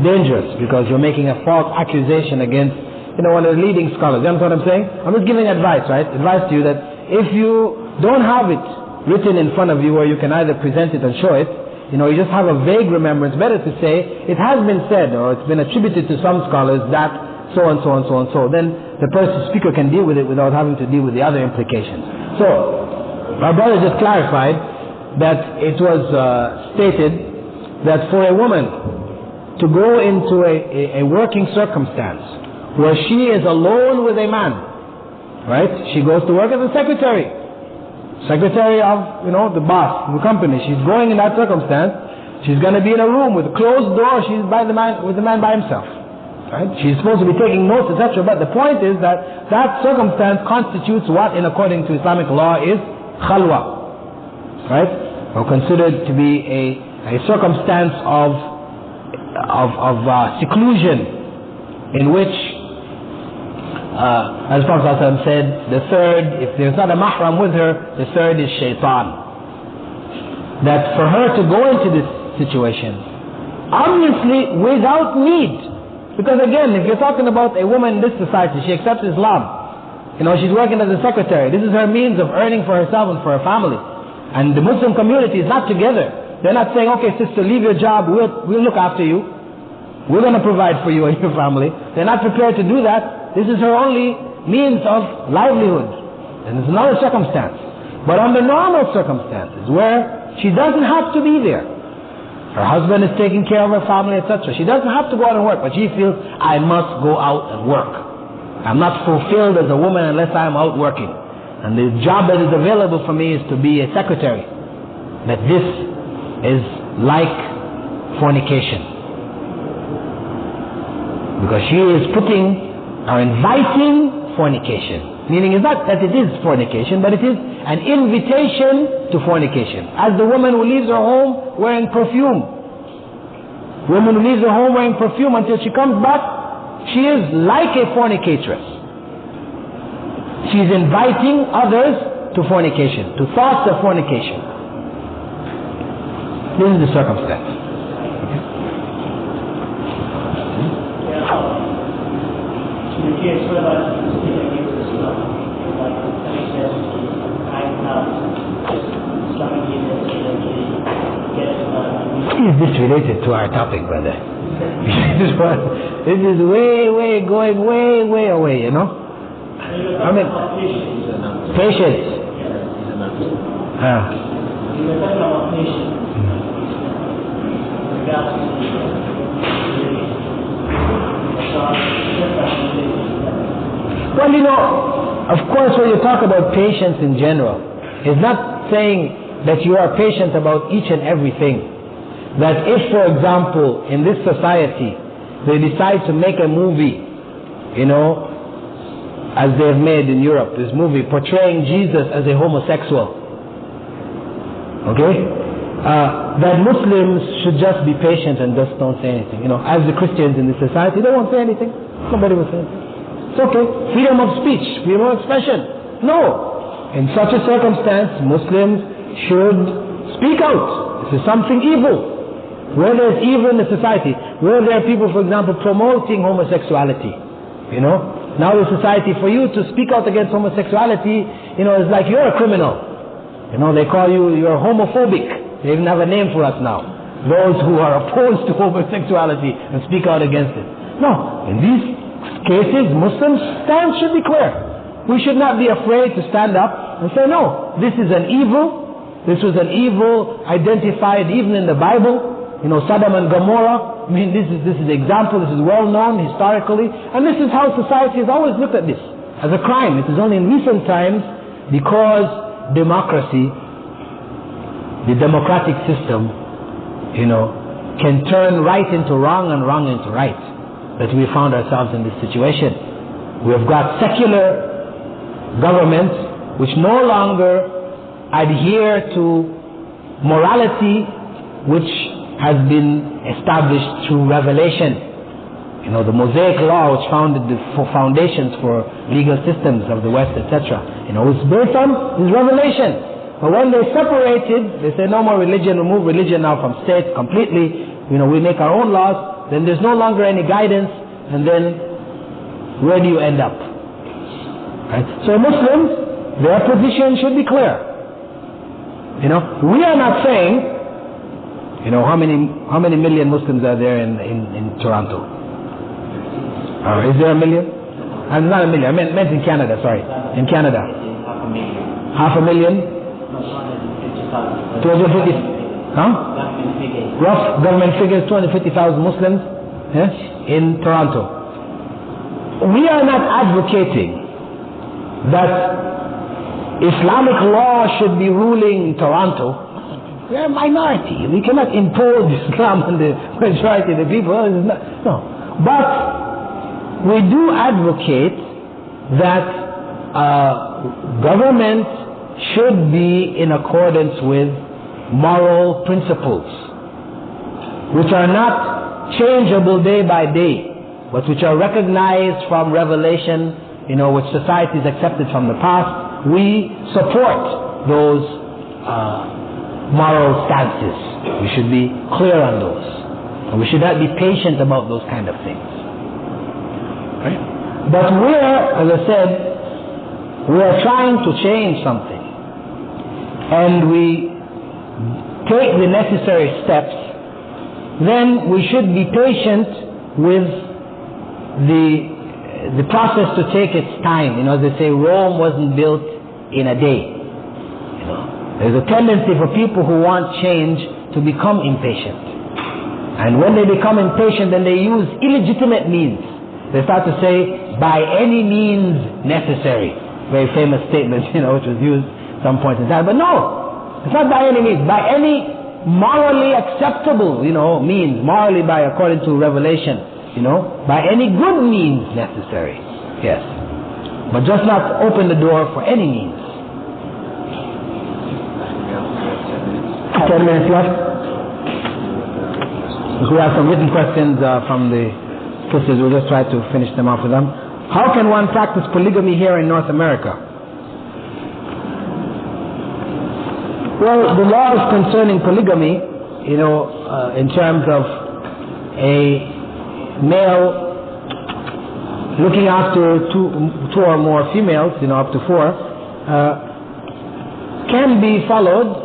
dangerous, because you're making a false accusation against, one of the leading scholars. You understand what I'm saying? I'm just giving advice, right? Advice to you that if you don't have it written in front of you, or you can either present it and show it, you just have a vague remembrance, better to say, it has been said, or it's been attributed to some scholars that so and so and so and so. Then the speaker can deal with it without having to deal with the other implications. So, our brother just clarified that it was stated that for a woman to go into a working circumstance where she is alone with a man, right? She goes to work as a secretary of, the boss of the company. She's going in that circumstance. She's going to be in a room with a closed door. She's with the man by himself. Right? She's supposed to be taking notes, etc. But the point is that circumstance constitutes what, according to Islamic law, is khalwa, right? Or considered to be a circumstance of seclusion, in which, as Prophet ﷺ said, the third, if there's not a mahram with her, the third is shaitan. That for her to go into this situation, obviously without need. Because again, if you're talking about a woman in this society, she accepts Islam. She's working as a secretary. This is her means of earning for herself and for her family. And the Muslim community is not together. They're not saying, okay, sister, leave your job. We'll look after you. We're going to provide for you and your family. They're not prepared to do that. This is her only means of livelihood. then it's another circumstance. But under normal circumstances, where she doesn't have to be there, her husband is taking care of her family, etc. She doesn't have to go out and work, but she feels, I must go out and work. I'm not fulfilled as a woman unless I'm out working. And the job that is available for me is to be a secretary. That this is like fornication. Because she is putting or inviting fornication. Meaning it's not that it is fornication, but it is an invitation to fornication. As the woman who leaves her home wearing perfume. Woman who leaves her home wearing perfume until she comes back, she is like a fornicatress. She's inviting others to fornication, to thoughts of fornication. This is the circumstance. Is this related to our topic, brother? This is going way away, you know? I mean, patience. Well, you know, of course, when you talk about patience in general, it's not saying that you are patient about each and everything. That if, for example, in this society, they decide to make a movie, you know, as they've made in Europe, this movie portraying Jesus as a homosexual, okay? That Muslims should just be patient and just don't say anything. You know, as the Christians in this society, they won't say anything. Nobody will say anything. It's okay. Freedom of speech, freedom of expression. No. In such a circumstance, Muslims should speak out. This is something evil. Where there's evil in the society, where there are people, for example, promoting homosexuality, you know, now the society, for you to speak out against homosexuality, you know, is like you're a criminal. You know, they call you're homophobic. They even have a name for us now. Those who are opposed to homosexuality and speak out against it. No, in these cases, Muslims' stance should be clear. We should not be afraid to stand up and say, no, this is an evil. This was an evil identified even in the Bible. You know, Sodom and Gomorrah. I mean, this is the example. This is well known historically, and this is how society has always looked at this as a crime. It is only in recent times, because democracy, the democratic system, you know, can turn right into wrong and wrong into right, that we found ourselves in this situation. We have got secular governments which no longer adhere to morality, which has been established through revelation. You know, the Mosaic law, which founded the foundations for legal systems of the West, etc. You know, it's based on this revelation. But when they separated, they say no more religion, remove religion now from states completely. You know, we make our own laws. Then there's no longer any guidance. And then, where do you end up? Right? So Muslims, their position should be clear. You know, we are not saying, you know, how many million Muslims are there in Toronto? Is there a million? Not a million. I meant in Canada. Sorry, in Canada. Half a million. 250. Rough government figures: 250,000 Muslims in Toronto. We are not advocating that Islamic law should be ruling in Toronto. We are a minority. We cannot impose Islam on the majority of the people. No. But we do advocate that government should be in accordance with moral principles, which are not changeable day by day, but which are recognized from revelation, you know, which society has accepted from the past. We support those moral stances. We should be clear on those. And we should not be patient about those kind of things. Right? But as I said, we are trying to change something. And we take the necessary steps. Then we should be patient with the process to take its time. You know, as they say, Rome wasn't built in a day. You know, there's a tendency for people who want change to become impatient. And when they become impatient, then they use illegitimate means. They start to say, by any means necessary. Very famous statement, you know, which was used some point in time. But no, it's not by any means. By any morally acceptable, you know, means. Morally by according to revelation, you know. By any good means necessary. Yes. But just not open the door for any means. 10 minutes left. We have some written questions from the sisters. We'll just try to finish them off with them. How can one practice polygamy here in North America? Well, the laws concerning polygamy, you know, in terms of a male looking after two or more females, you know, up to 4, can be followed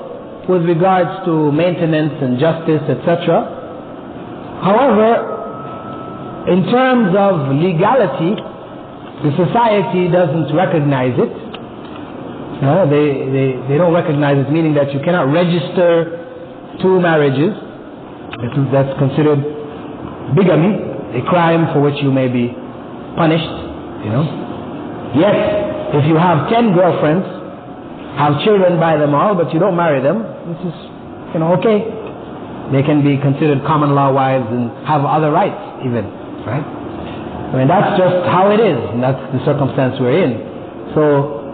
with regards to maintenance and justice, etc. However, in terms of legality, the society doesn't recognize it. They don't recognize it, meaning that you cannot register 2 marriages. That's considered bigamy, a crime for which you may be punished, you know. Yet, if you have 10 girlfriends, have children by them all, but you don't marry them, this is, you know, okay. They can be considered common law wives and have other rights even, right? I mean, that's just how it is, and that's the circumstance we're in. So,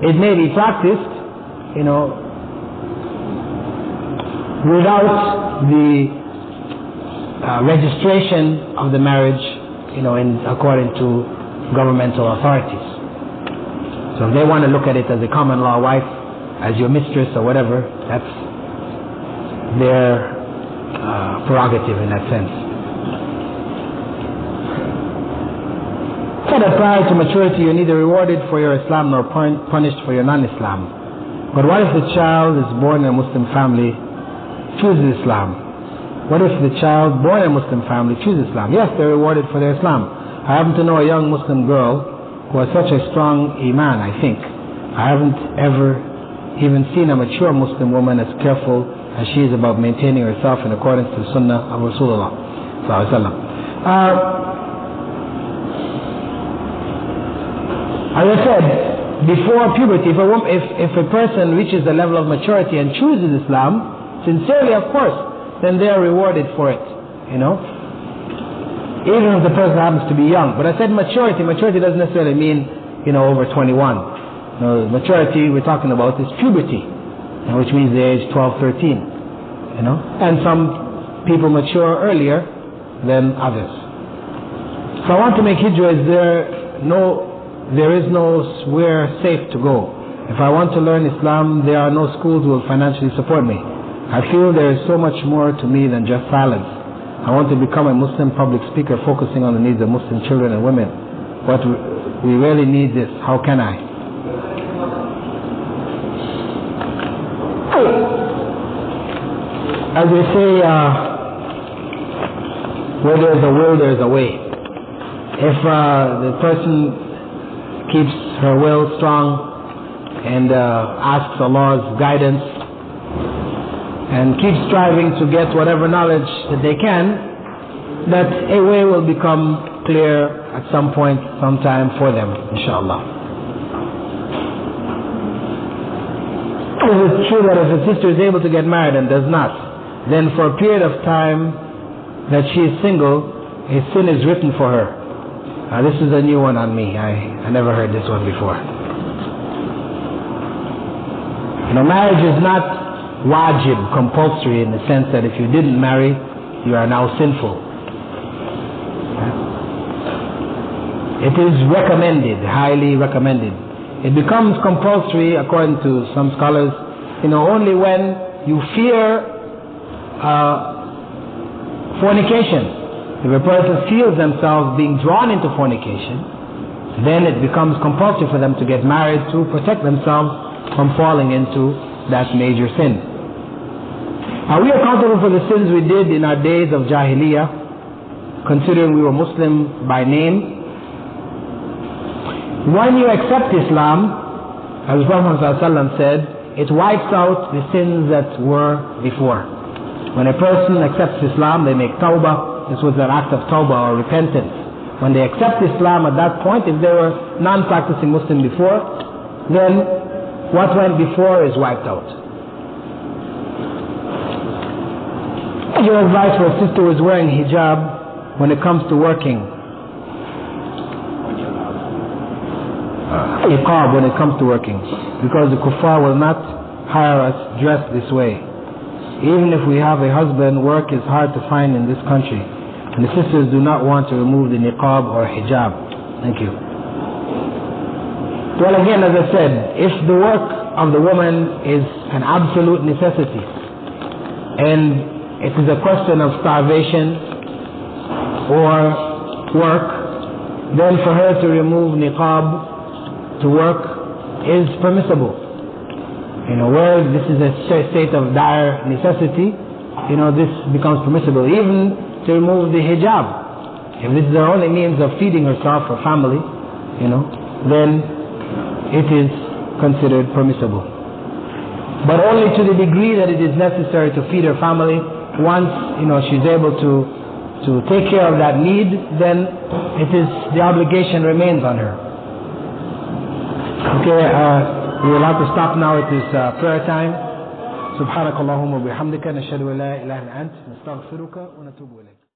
it may be practiced, you know, without the registration of the marriage, you know, according to governmental authorities. So if they want to look at it as a common law wife, as your mistress or whatever, that's their prerogative in that sense. Said that prior to maturity you're neither rewarded for your Islam nor punished for your non-Islam. But what if the child is born in a Muslim family, chooses Islam? What if the child born in a Muslim family chooses Islam? Yes, they're rewarded for their Islam. I happen to know a young Muslim girl who has such a strong iman, I think. I haven't ever even seen a mature Muslim woman as careful as she is about maintaining herself in accordance to the Sunnah of Rasulullah. As I said, before puberty, if a person reaches the level of maturity and chooses Islam, sincerely of course, then they are rewarded for it, you know. Even if the person happens to be young. But I said maturity. Maturity doesn't necessarily mean, you know, over 21. No, maturity we're talking about is puberty, which means the age 12, 13, you know. And some people mature earlier than others. So I want to make hijrah. There is nowhere safe to go. If I want to learn Islam, there are no schools who will financially support me. I feel there is so much more to me than just silence. I want to become a Muslim public speaker focusing on the needs of Muslim children and women. But we really need this. How can I? As they say, where there is a will, there is a way. If the person keeps her will strong and asks Allah's guidance and keeps striving to get whatever knowledge that they can, that a way will become clear at some point, sometime for them, inshallah. It is true that if a sister is able to get married and does not, then for a period of time that she is single, a sin is written for her. This is a new one on me. I never heard this one before. You know, marriage is not wajib, compulsory, in the sense that if you didn't marry, you are now sinful. It is recommended, highly recommended. It becomes compulsory, according to some scholars, you know, only when you fear fornication. If a person feels themselves being drawn into fornication, then it becomes compulsory for them to get married to protect themselves from falling into that major sin. Are we accountable for the sins we did in our days of Jahiliyyah, considering we were Muslim by name? When you accept Islam, as the Prophet ﷺ said, it wipes out the sins that were before. When a person accepts Islam, they make tawbah. This was an act of tawbah or repentance. When they accept Islam at that point, if they were non-practicing Muslim before, then what went before is wiped out. Your advice for a sister who is wearing hijab when it comes to working? Iqab when it comes to working. Because the kuffar will not hire us dressed this way. Even if we have a husband, work is hard to find in this country. And the sisters do not want to remove the niqab or hijab. Thank you. Well, again, as I said, if the work of the woman is an absolute necessity, and it is a question of starvation or work, then for her to remove niqab to work is permissible. Where this is a state of dire necessity, this becomes permissible. Even to remove the hijab. If this is her only means of feeding herself or family, then it is considered permissible. But only to the degree that it is necessary to feed her family. Once, she's able to take care of that need, then the obligation remains on her. Okay, we will have to stop now. It is prayer time. سبحانك اللهم وبحمدك نشهد أن لا إله إلا أنت نستغفرك ونتوب إليك.